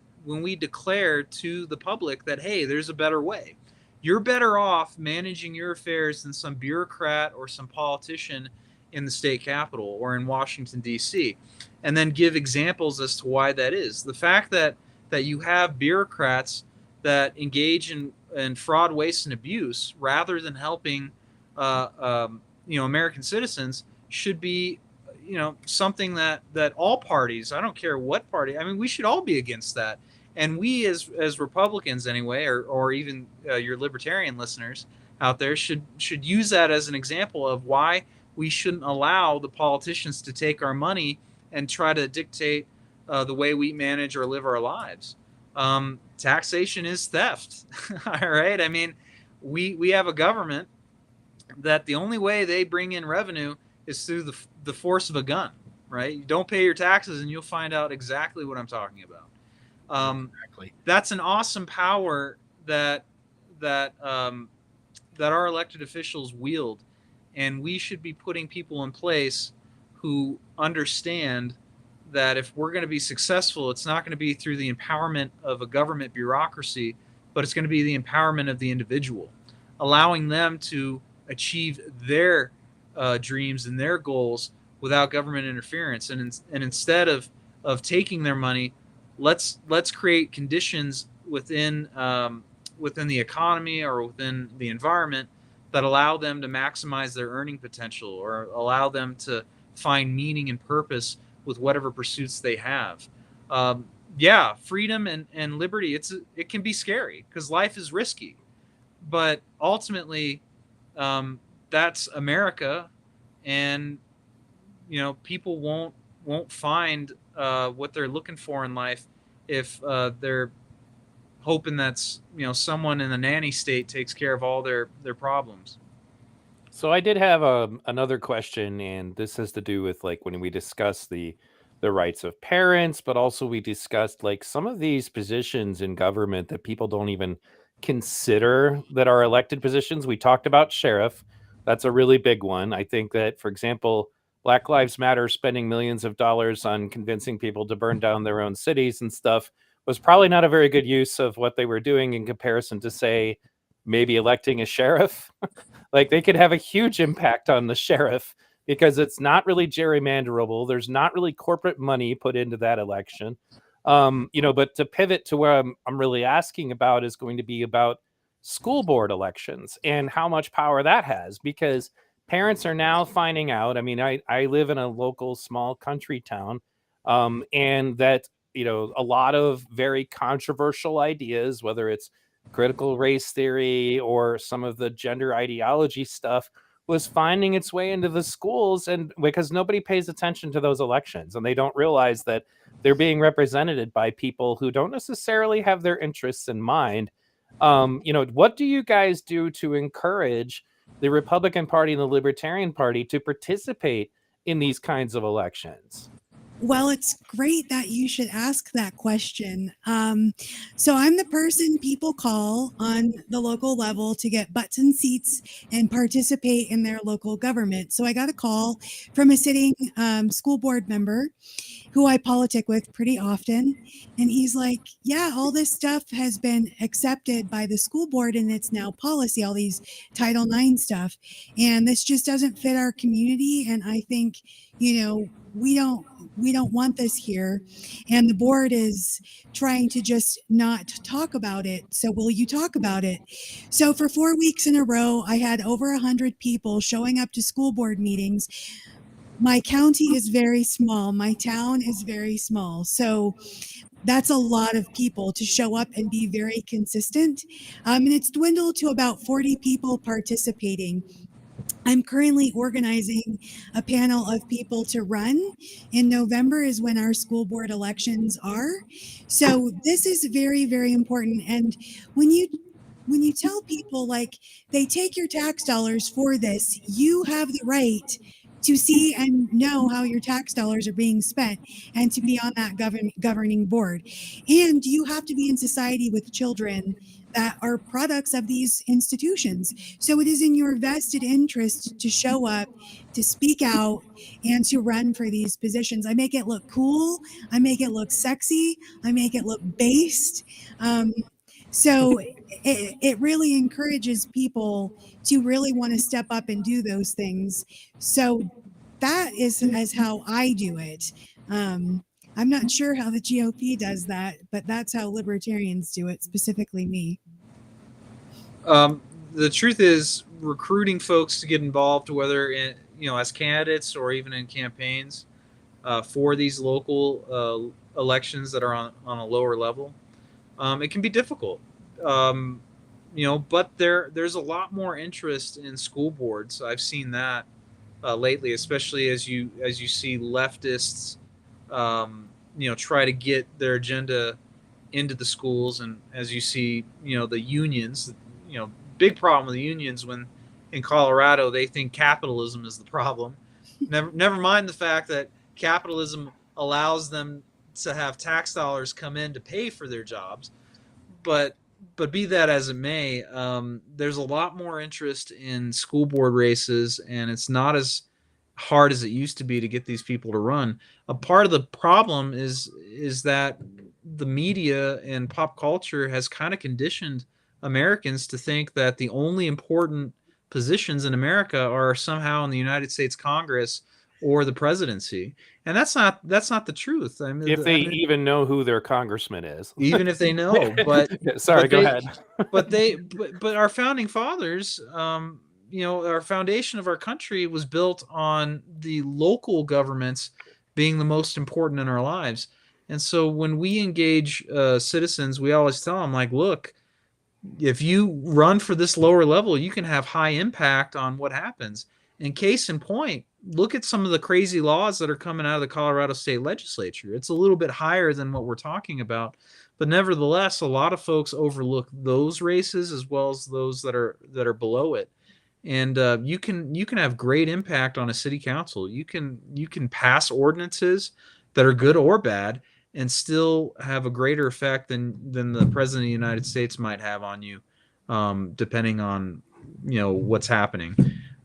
declare to the public that, hey, there's a better way. You're better off managing your affairs than some bureaucrat or some politician in the state capitol or in Washington, D.C., and then give examples as to why that is. The fact that you have bureaucrats that engage in fraud, waste, and abuse rather than helping American citizens should be something that all parties, I don't care what party, we should all be against that. And we as Republicans anyway, or even your libertarian listeners out there should use that as an example of why we shouldn't allow the politicians to take our money and try to dictate the way we manage or live our lives. Taxation is theft. All right. We have a government that the only way they bring in revenue is through the force of a gun, right? You don't pay your taxes and you'll find out exactly what I'm talking about. Exactly. That's an awesome power that our elected officials wield, and we should be putting people in place who understand that if we're going to be successful, it's not going to be through the empowerment of a government bureaucracy, but it's going to be the empowerment of the individual, allowing them to achieve their dreams and their goals without government interference. And instead of taking their money, let's create conditions within the economy or within the environment that allow them to maximize their earning potential or allow them to find meaning and purpose with whatever pursuits they have. Yeah, freedom and liberty, it can be scary because life is risky, but ultimately that's America, and people won't find what they're looking for in life if they're hoping that's someone in the nanny state takes care of all their problems. So I did have another question, and this has to do with like when we discuss the rights of parents, but also we discussed like some of these positions in government that people don't even consider that are elected positions. We talked about sheriff. That's a really big one. I think that, for example, Black Lives Matter spending millions of dollars on convincing people to burn down their own cities and stuff was probably not a very good use of what they were doing in comparison to, say, maybe electing a sheriff. Like they could have a huge impact on the sheriff because it's not really gerrymanderable. There's not really corporate money put into that election. But to pivot to where I'm really asking about is going to be about school board elections and how much power that has, because parents are now finding out. I mean, I live in a local small country town, and that, a lot of very controversial ideas, whether it's critical race theory or some of the gender ideology stuff, was finding its way into the schools, and because nobody pays attention to those elections and they don't realize that they're being represented by people who don't necessarily have their interests in mind. What do you guys do to encourage the Republican Party and the Libertarian Party to participate in these kinds of elections? Well, it's great that you should ask that question. So I'm the person people call on the local level to get butts in seats and participate in their local government. So I got a call from a sitting school board member who I politic with pretty often. And he's like, yeah, all this stuff has been accepted by the school board and it's now policy, all these Title IX stuff. And this just doesn't fit our community. And I think, we don't want this here, and the board is trying to just not talk about it. So will you talk about it? So for 4 weeks in a row, I had over 100 people showing up to school board meetings. My county is very small. My town is very small. So that's a lot of people to show up and be very consistent. And it's dwindled to about 40 people participating. I'm currently organizing a panel of people to run. In November is when our school board elections are. So this is very, very important. And when you tell people like they take your tax dollars for this, you have the right to see and know how your tax dollars are being spent and to be on that governing board. And you have to be in society with children that are products of these institutions. So it is in your vested interest to show up, to speak out, and to run for these positions. I make it look cool. I make it look sexy. I make it look based. So it really encourages people to really want to step up and do those things. So that is how I do it. I'm not sure how the GOP does that, but that's how libertarians do it, specifically me. The truth is, recruiting folks to get involved, whether in, as candidates or even in campaigns for these local elections that are on a lower level, it can be difficult. But there's a lot more interest in school boards. I've seen that lately, especially as you see leftists try to get their agenda into the schools, and as you see the unions, big problem with the unions when in Colorado they think capitalism is the problem. Never mind the fact that capitalism allows them to have tax dollars come in to pay for their jobs. But be that as it may, there's a lot more interest in school board races, and it's not as hard as it used to be to get these people to run. A part of the problem is that the media and pop culture has kind of conditioned Americans to think that the only important positions in America are somehow in the United States Congress or the presidency. And that's not the truth. I mean, If they even know who their congressman is. even if they know, but sorry, go ahead. but our founding fathers, our foundation of our country was built on the local governments being the most important in our lives. And so when we engage citizens, we always tell them, like, look, if you run for this lower level, you can have high impact on what happens. And case in point, look at some of the crazy laws that are coming out of the Colorado State Legislature. It's a little bit higher than what we're talking about, but nevertheless, a lot of folks overlook those races as well as those that are below it. And you can have great impact on a city council. You can pass ordinances that are good or bad and still have a greater effect than the president of the United States might have on you, depending on what's happening,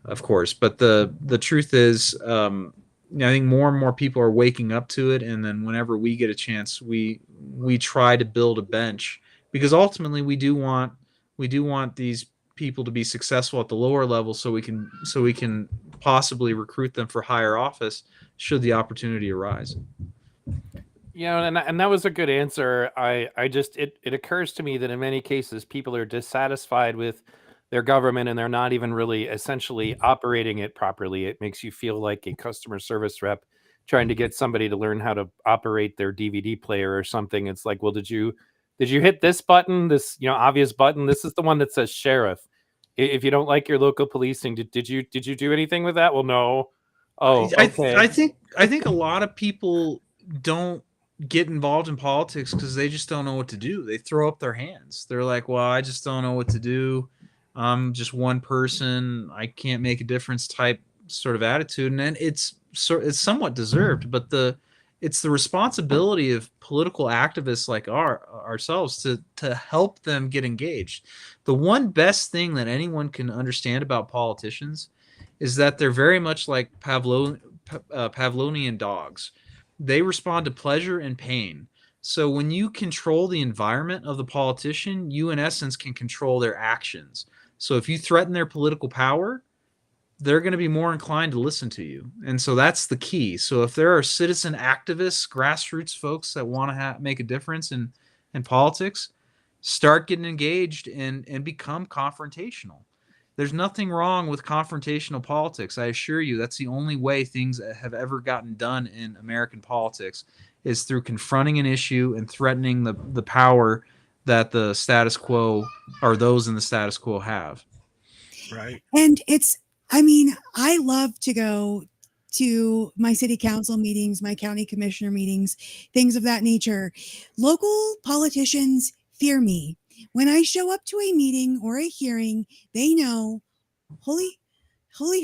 of course. But the truth is, I think more and more people are waking up to it, and then whenever we get a chance, we try to build a bench, because ultimately we do want these people to be successful at the lower level, so we can possibly recruit them for higher office should the opportunity arise. And that was a good answer. I just it occurs to me that in many cases people are dissatisfied with their government and they're not even really essentially operating it properly. It makes you feel like a customer service rep trying to get somebody to learn how to operate their DVD player or something. It's like, well, did you hit this button, this obvious button? This is the one that says sheriff. If you don't like your local policing, did you do anything with that? Well, no. Oh, okay. I think a lot of people don't get involved in politics because they just don't know what to do. They throw up their hands. They're like, well, I just don't know what to do. I'm just one person. I can't make a difference type sort of attitude. And it's somewhat deserved, but it's the responsibility of political activists like ourselves to help them get engaged. The one best thing that anyone can understand about politicians is that they're very much like Pavlovian dogs. They respond to pleasure and pain. So when you control the environment of the politician, you in essence can control their actions. So if you threaten their political power, they're going to be more inclined to listen to you. And so that's the key. So if there are citizen activists, grassroots folks that want to make a difference in politics, start getting engaged and become confrontational. There's nothing wrong with confrontational politics. I assure you, that's the only way things have ever gotten done in American politics, is through confronting an issue and threatening the power that the status quo or those in the status quo have. Right. And I love to go to my city council meetings, my county commissioner meetings, things of that nature. Local politicians fear me. When I show up to a meeting or a hearing, they know, holy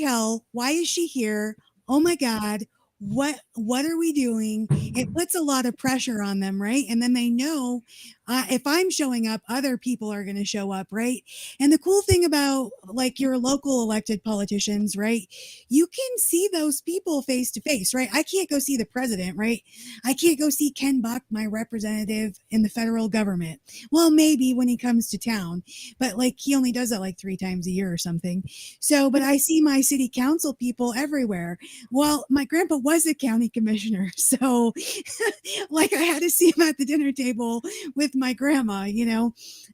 hell, why is she here? Oh my God, what are we doing? It puts a lot of pressure on them, right? And then they know if I'm showing up, other people are going to show up, right? And the cool thing about like your local elected politicians, right? You can see those people face to face, right? I can't go see the president, right? I can't go see Ken Buck, my representative in the federal government. Well, maybe when he comes to town, but like he only does that like 3 times a year or something. So, but I see my city council people everywhere. Well, my grandpa was a county commissioner, so like I had to see him at the dinner table with my grandma,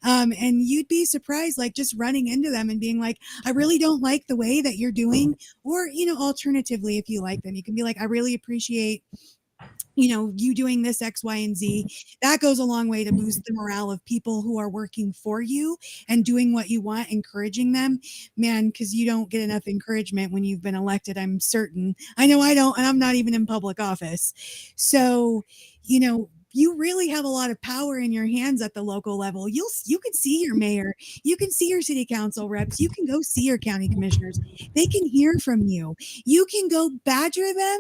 and you'd be surprised, like just running into them and being like, I really don't like the way that you're doing, or alternatively, if you like them, you can be like, I really appreciate you doing this X, Y, and Z. That goes a long way to boost the morale of people who are working for you and doing what you want, encouraging them, man, because you don't get enough encouragement when you've been elected. I'm certain. I know I don't, and I'm not even in public office. So, you really have a lot of power in your hands at the local level. You can see your mayor, you can see your city council reps, you can go see your county commissioners. They can hear from you. You can go badger them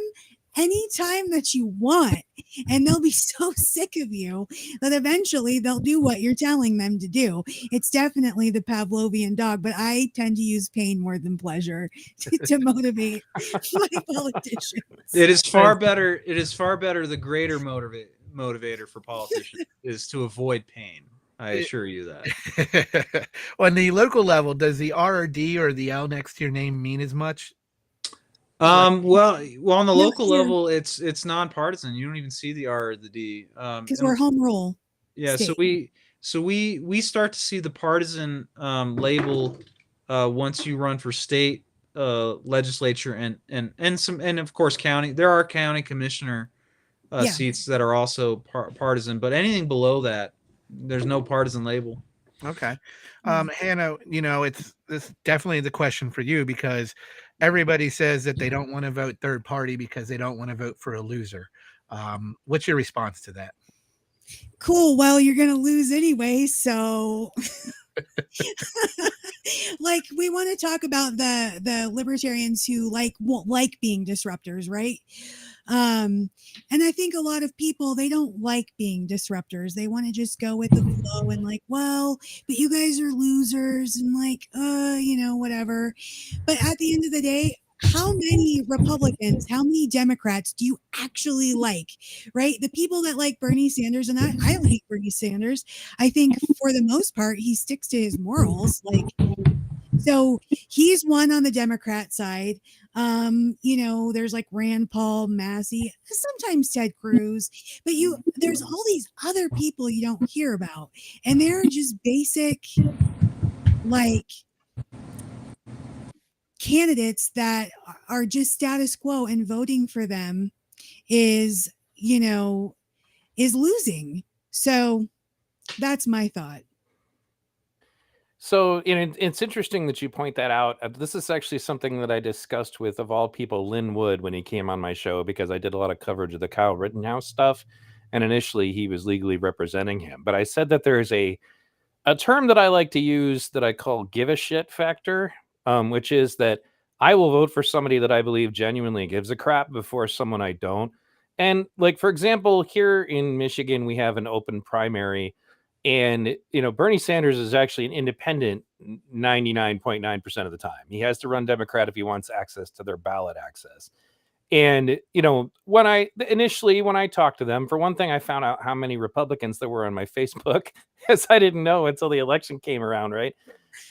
anytime that you want, and they'll be so sick of you that eventually they'll do what you're telling them to do. It's definitely the Pavlovian dog, but I tend to use pain more than pleasure to motivate my politicians. It is far better. The greater motivator for politicians is to avoid pain. I assure you that. On the local level, does the R or D or the L next to your name mean as much? Well, on the Not local here, level, it's nonpartisan. You don't even see the R or the D. because we're a home rule Yeah, state. so we start to see the partisan label once you run for state legislature and of course county. There are county commissioner Yeah. seats that are also partisan, but anything below that, there's no partisan label. Okay. Hannah, it's this definitely the question for you, because everybody says that they don't want to vote third party because they don't want to vote for a loser. What's your response to that? Cool. Well, you're going to lose anyway. So like, we want to talk about the libertarians who won't like being disruptors, right? And I think a lot of people, they don't like being disruptors. They want to just go with the flow and well, but you guys are losers and whatever. But at the end of the day, how many Republicans, how many Democrats do you actually like, right? The people that like Bernie Sanders, and I don't hate Bernie Sanders. I think for the most part, he sticks to his morals. So he's one on the Democrat side. There's Rand Paul, Massey, sometimes Ted Cruz, but there's all these other people you don't hear about, and they're just basic, candidates that are just status quo, and voting for them is losing. So that's my thought. So it's interesting that you point that out. This is actually something that I discussed with, of all people, Lynn Wood when he came on my show, because I did a lot of coverage of the Kyle Rittenhouse stuff. And initially he was legally representing him. But I said that there's a term that I like to use that I call give a shit factor, which is that I will vote for somebody that I believe genuinely gives a crap before someone I don't. And for example, here in Michigan, we have an open primary. And, Bernie Sanders is actually an independent 99.9% of the time. He has to run Democrat if he wants access to their ballot access. And, when I talked to them, for one thing, I found out how many Republicans there were on my Facebook, because I didn't know until the election came around, right?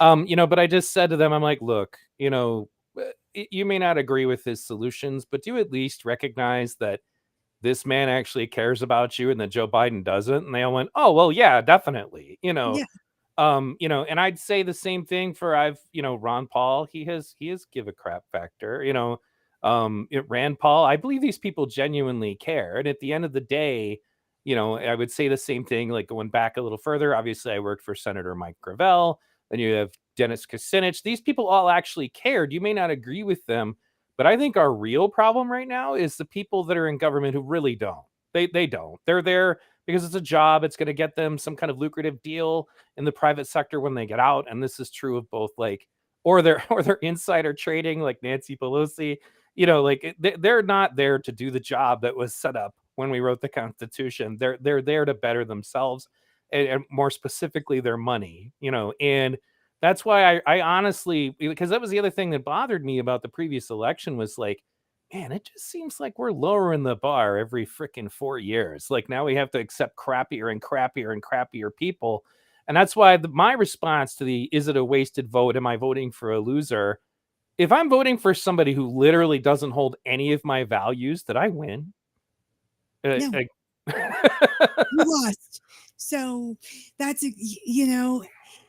But I just said to them, I'm like, look, you may not agree with his solutions, but do you at least recognize that this man actually cares about you and that Joe Biden doesn't? And they all went, oh, well, yeah, definitely. Yeah. And I'd say the same thing for Ron Paul. He has give a crap factor, Rand Paul. I believe these people genuinely care. And at the end of the day, I would say the same thing, going back a little further. Obviously, I worked for Senator Mike Gravel. Then you have Dennis Kucinich. These people all actually cared. You may not agree with them, but I think our real problem right now is the people that are in government who really don't. They don't. They're there because it's a job. It's going to get them some kind of lucrative deal in the private sector when they get out. And this is true of both or their insider trading, like Nancy Pelosi. They're not there to do the job that was set up when we wrote the Constitution. They're there to better themselves, and more specifically their money. And that's why I honestly, because that was the other thing that bothered me about the previous election, was man, it just seems like we're lowering the bar every freaking 4 years. Now we have to accept crappier and crappier and crappier people. And that's why my response to is it a wasted vote? Am I voting for a loser? If I'm voting for somebody who literally doesn't hold any of my values, did I win? No. You lost. So that's,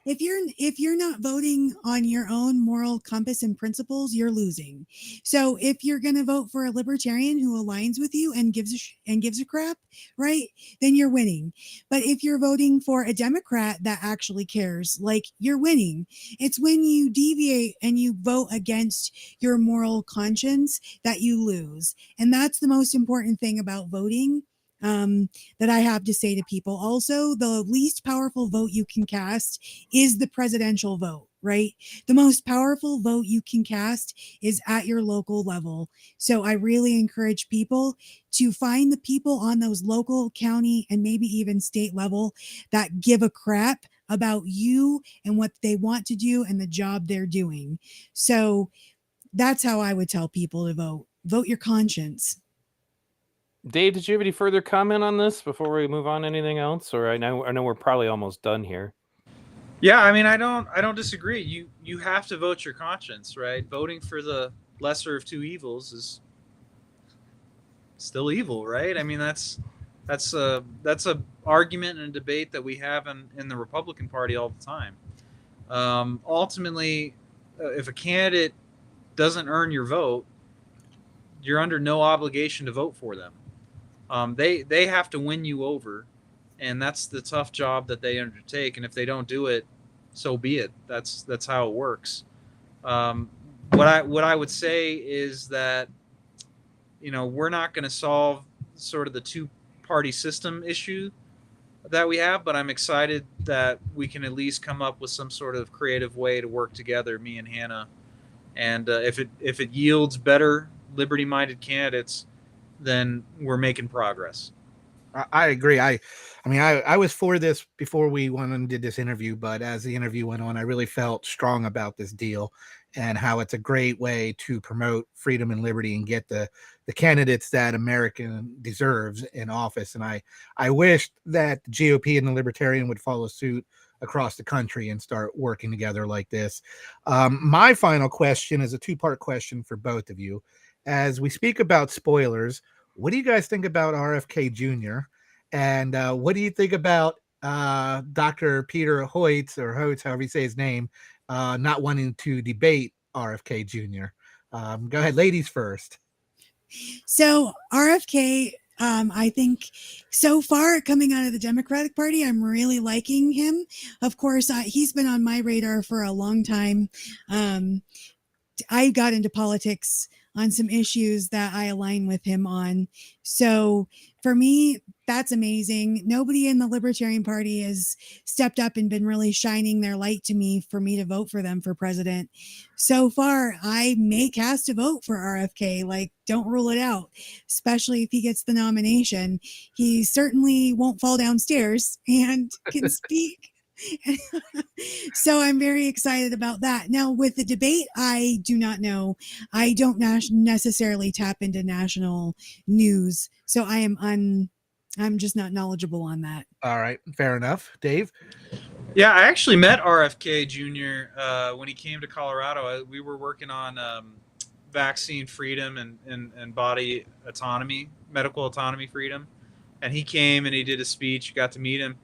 if you're not voting on your own moral compass and principles, you're losing. So if you're going to vote for a libertarian who aligns with you and gives a crap, right, then you're winning. But if you're voting for a Democrat that actually cares, you're winning. It's when you deviate and you vote against your moral conscience that you lose. And that's the most important thing about voting. That I have to say to people. Also, the least powerful vote you can cast is the presidential vote, right? The most powerful vote you can cast is at your local level. So I really encourage people to find the people on those local, county, and maybe even state level that give a crap about you and what they want to do and the job they're doing. So that's how I would tell people to vote. Vote your conscience. Dave, did you have any further comment on this before we move on to anything else? Or I know we're probably almost done here. Yeah, I mean, I don't disagree. You have to vote your conscience, right? Voting for the lesser of two evils is still evil, right? I mean, that's a argument and a debate that we have in the Republican Party all the time. Ultimately, if a candidate doesn't earn your vote, you're under no obligation to vote for them. They have to win you over, and that's the tough job that they undertake. And if they don't do it, so be it. That's how it works. What I would say is that, you know, we're not going to solve sort of the two-party system issue that we have, but I'm excited that we can at least come up with some sort of creative way to work together, me and Hannah. And if it yields better liberty-minded candidates, then we're making progress. I agree. I mean, I was for this before we went and did this interview, but as the interview went on, I really felt strong about this deal and how it's a great way to promote freedom and liberty and get the candidates that America deserves in office. And I wish that the GOP and the Libertarian would follow suit across the country and start working together like this. My final question is a two-part question for both of you. As we speak about spoilers, what do you guys think about RFK Jr.? And what do you think about Dr. Peter Hoyts, or Hoyts, however you say his name, not wanting to debate RFK Jr.? Go ahead, ladies first. So RFK, I think so far coming out of the Democratic Party, I'm really liking him. Of course, he's been on my radar for a long time. I got into politics on some issues that I align with him on. So for me, that's amazing. Nobody in the Libertarian Party has stepped up and been really shining their light to me for me to vote for them for president. So far, I may cast a vote for RFK. Like, don't rule it out, especially if he gets the nomination. He certainly won't fall downstairs and can speak. So I'm very excited about that. Now with the debate, I do not know. I don't necessarily tap into national news, so I'm just not knowledgeable on that. All right, fair enough. Dave? Yeah, I actually met RFK Jr. When he came to Colorado. We were working on vaccine freedom and body autonomy, medical autonomy freedom. And he came and he did a speech, got to meet him.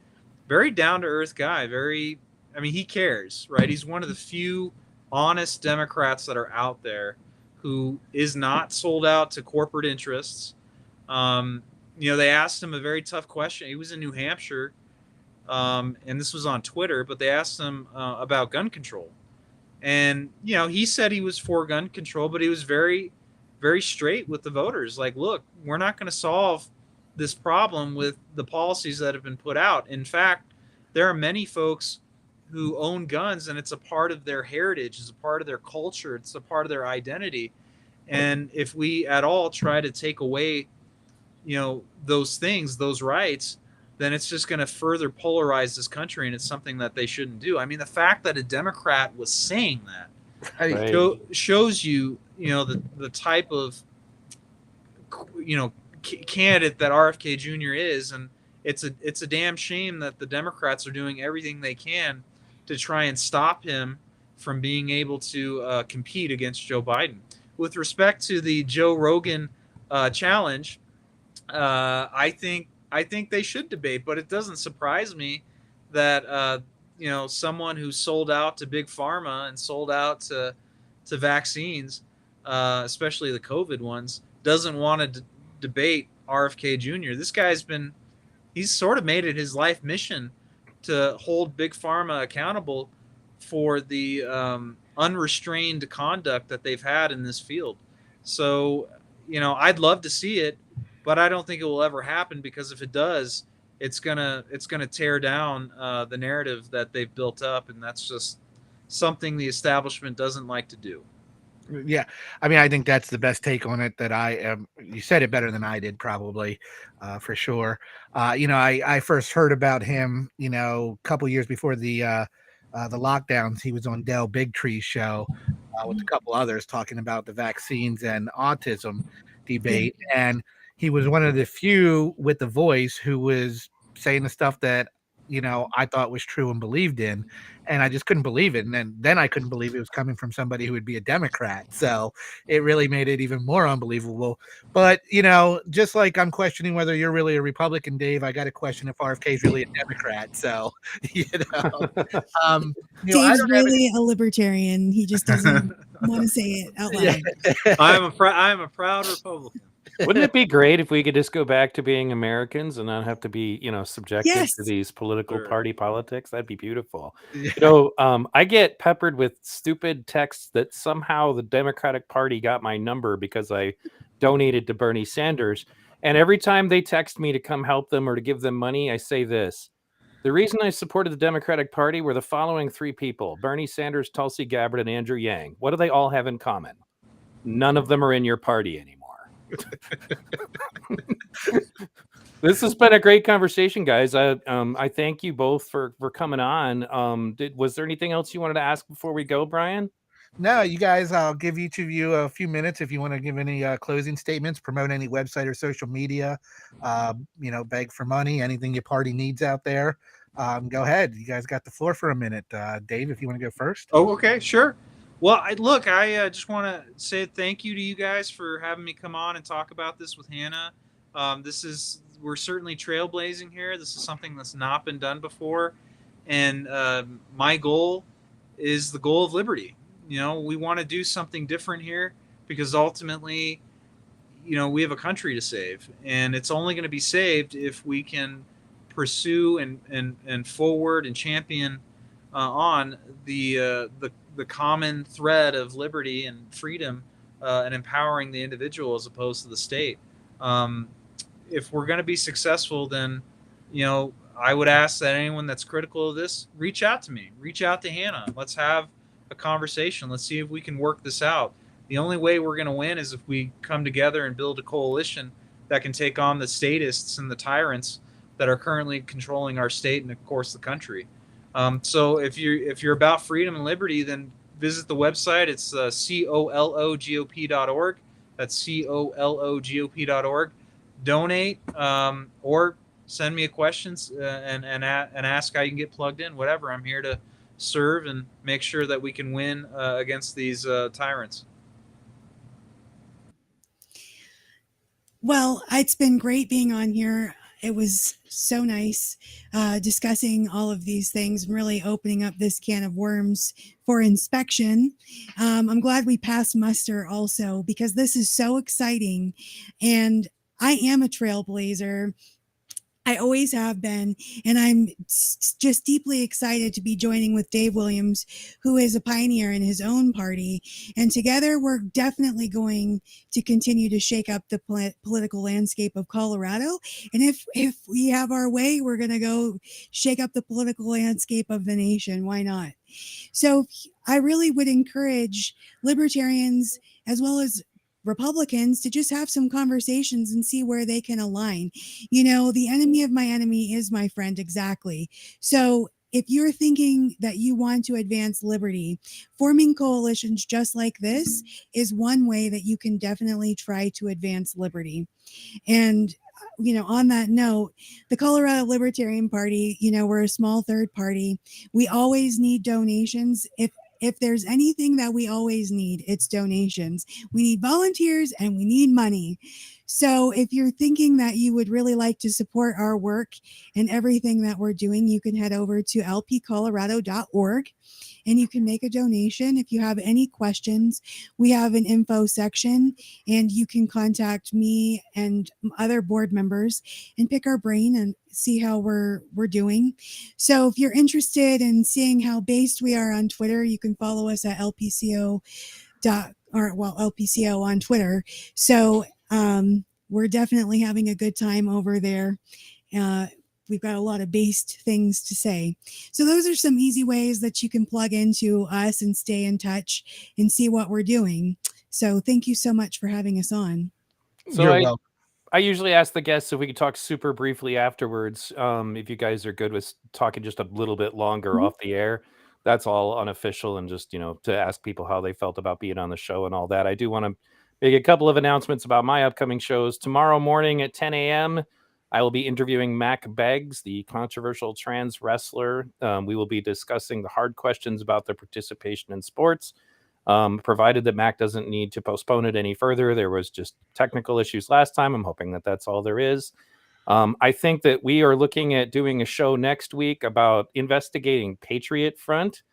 Very down-to-earth guy. He cares, right? He's one of the few honest Democrats that are out there who is not sold out to corporate interests. They asked him a very tough question. He was in New Hampshire, and this was on Twitter, but they asked him about gun control. And, he said he was for gun control, but he was very, very straight with the voters. Like, look, we're not going to solve this problem with the policies that have been put out. In fact, there are many folks who own guns, and it's a part of their heritage, it's a part of their culture, it's a part of their identity. And if we at all try to take away, those things, those rights, then it's just going to further polarize this country, and it's something that they shouldn't do. I mean, the fact that a Democrat was saying that Right. shows you, the type of, candidate that RFK Jr. is, and it's a damn shame that the Democrats are doing everything they can to try and stop him from being able to compete against Joe Biden. With respect to the Joe Rogan challenge, I think they should debate, but it doesn't surprise me that someone who sold out to big pharma and sold out to vaccines, especially the COVID ones, doesn't want to debate RFK Jr. This guy's he's sort of made it his life mission to hold big pharma accountable for the unrestrained conduct that they've had in this field. So, I'd love to see it, but I don't think it will ever happen, because if it does, it's gonna tear down the narrative that they've built up, and that's just something the establishment doesn't like to do. Yeah, I mean, I think that's the best take on it that I am. You said it better than I did, probably, for sure. I first heard about him, a couple years before the lockdowns. He was on Del Bigtree's show with a couple others talking about the vaccines and autism debate, and he was one of the few with the voice who was saying the stuff that I thought was true and believed in, and I just couldn't believe it. And then I couldn't believe it was coming from somebody who would be a Democrat. So it really made it even more unbelievable. But just like I'm questioning whether you're really a Republican, Dave, I got to question if RFK is really a Democrat. So I Dave's don't have any. really a libertarian. He just doesn't want to say it out loud. I am a proud Republican. Wouldn't it be great if we could just go back to being Americans and not have to be, subjected Yes. to these political Sure. party politics? That'd be beautiful. Yeah. I get peppered with stupid texts that somehow the Democratic Party got my number because I donated to Bernie Sanders. And every time they text me to come help them or to give them money, I say this. The reason I supported the Democratic Party were the following 3 people: Bernie Sanders, Tulsi Gabbard, and Andrew Yang. What do they all have in common? None of them are in your party anymore. This has been a great conversation, guys. I thank you both for coming on. Was there anything else you wanted to ask before we go, Brian? No, you guys, I'll give each of you a few minutes if you want to give any closing statements, promote any website or social media, beg for money, anything your party needs out there. Go ahead. You guys got the floor for a minute. Dave, if you want to go first. Oh, okay, sure. Well, I just want to say thank you to you guys for having me come on and talk about this with Hannah. We're certainly trailblazing here. This is something that's not been done before, and my goal is the goal of liberty. We want to do something different here because ultimately, we have a country to save, and it's only going to be saved if we can pursue and forward and champion on the common thread of liberty and freedom and empowering the individual as opposed to the state. If we're going to be successful, then I would ask that anyone that's critical of this reach out to me, reach out to Hannah. Let's have a conversation. Let's see if we can work this out. The only way we're going to win is if we come together and build a coalition that can take on the statists and the tyrants that are currently controlling our state and, of course, the country. So if you're about freedom and liberty, then visit the website. It's cologop.org. That's cologop.org. Donate or send me a questions and ask how you can get plugged in. Whatever. I'm here to serve and make sure that we can win against these tyrants. Well, it's been great being on here. It was so nice discussing all of these things and really opening up this can of worms for inspection. I'm glad we passed muster also because this is so exciting. And I am a trailblazer. I always have been, and I'm just deeply excited to be joining with Dave Williams, who is a pioneer in his own party. And together, we're definitely going to continue to shake up the political landscape of Colorado. And if we have our way, we're going to go shake up the political landscape of the nation. Why not? So I really would encourage libertarians as well as Republicans to just have some conversations and see where they can align. The enemy of my enemy is my friend. Exactly. So if you're thinking that you want to advance liberty, forming coalitions just like this is one way that you can definitely try to advance liberty. And on that note, the Colorado Libertarian Party, we're a small third party. We always need donations. If there's anything that we always need, it's donations. We need volunteers and we need money. So if you're thinking that you would really like to support our work and everything that we're doing, you can head over to lpcolorado.org and you can make a donation. If you have any questions, we have an info section and you can contact me and other board members and pick our brain and see how we're doing. So if you're interested in seeing how based we are on Twitter, you can follow us at LPCO on Twitter. So we're definitely having a good time over there. We've got a lot of based things to say. So those are some easy ways that you can plug into us and stay in touch and see what we're doing. So thank you so much for having us on. So I usually ask the guests if we could talk super briefly afterwards. If you guys are good with talking just a little bit longer off the air, that's all unofficial and just, to ask people how they felt about being on the show and all that. I do want to make a couple of announcements about my upcoming shows. Tomorrow morning at 10 a.m., I will be interviewing Mac Beggs, the controversial trans wrestler. We will be discussing the hard questions about their participation in sports, provided that Mac doesn't need to postpone it any further. There was just technical issues last time. I'm hoping that that's all there is. I think that we are looking at doing a show next week about investigating Patriot Front.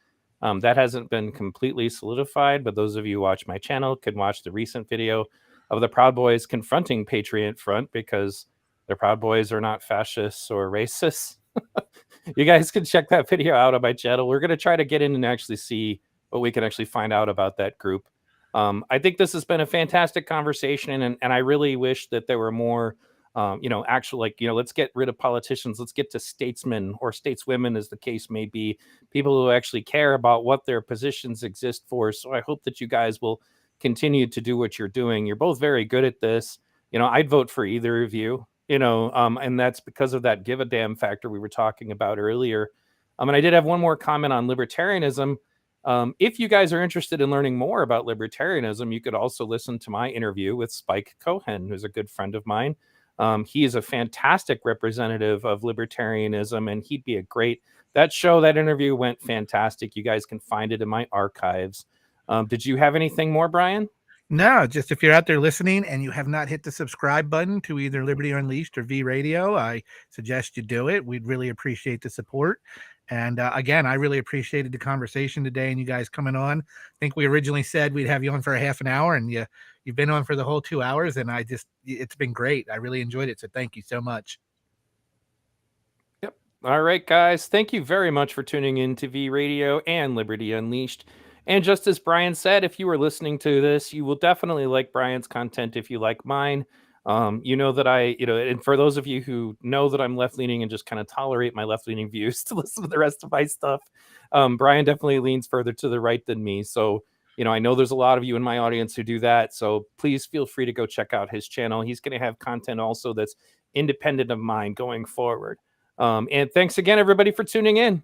That hasn't been completely solidified, but those of you who watch my channel can watch the recent video of the Proud Boys confronting Patriot Front because the Proud Boys are not fascists or racists. You guys can check that video out on my channel. We're going to try to get in and actually see what we can actually find out about that group. I think this has been a fantastic conversation, and I really wish that there were more, actual, let's get rid of politicians. Let's get to statesmen or stateswomen, as the case may be, people who actually care about what their positions exist for. So I hope that you guys will continue to do what you're doing. You're both very good at this. I'd vote for either of you. And that's because of that give a damn factor we were talking about earlier. And I did have one more comment on libertarianism. If you guys are interested in learning more about libertarianism, you could also listen to my interview with Spike Cohen, who's a good friend of mine. He is a fantastic representative of libertarianism, and he'd be that interview went fantastic. You guys can find it in my archives. Did you have anything more, Brian? No, just if you're out there listening and you have not hit the subscribe button to either Liberty Unleashed or V Radio, I suggest you do it. We'd really appreciate the support. And again, I really appreciated the conversation today and you guys coming on. I think we originally said we'd have you on for a half an hour, and you've been on for the whole 2 hours, and it's been great. I really enjoyed it. So thank you so much. Yep. All right, guys. Thank you very much for tuning in to V Radio and Liberty Unleashed. And just as Brian said, if you are listening to this, you will definitely like Brian's content if you like mine. That and for those of you who know that I'm left-leaning and just kind of tolerate my left-leaning views to listen to the rest of my stuff, Brian definitely leans further to the right than me. So, I know there's a lot of you in my audience who do that. So please feel free to go check out his channel. He's going to have content also that's independent of mine going forward. And thanks again, everybody, for tuning in.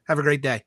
Have a great day.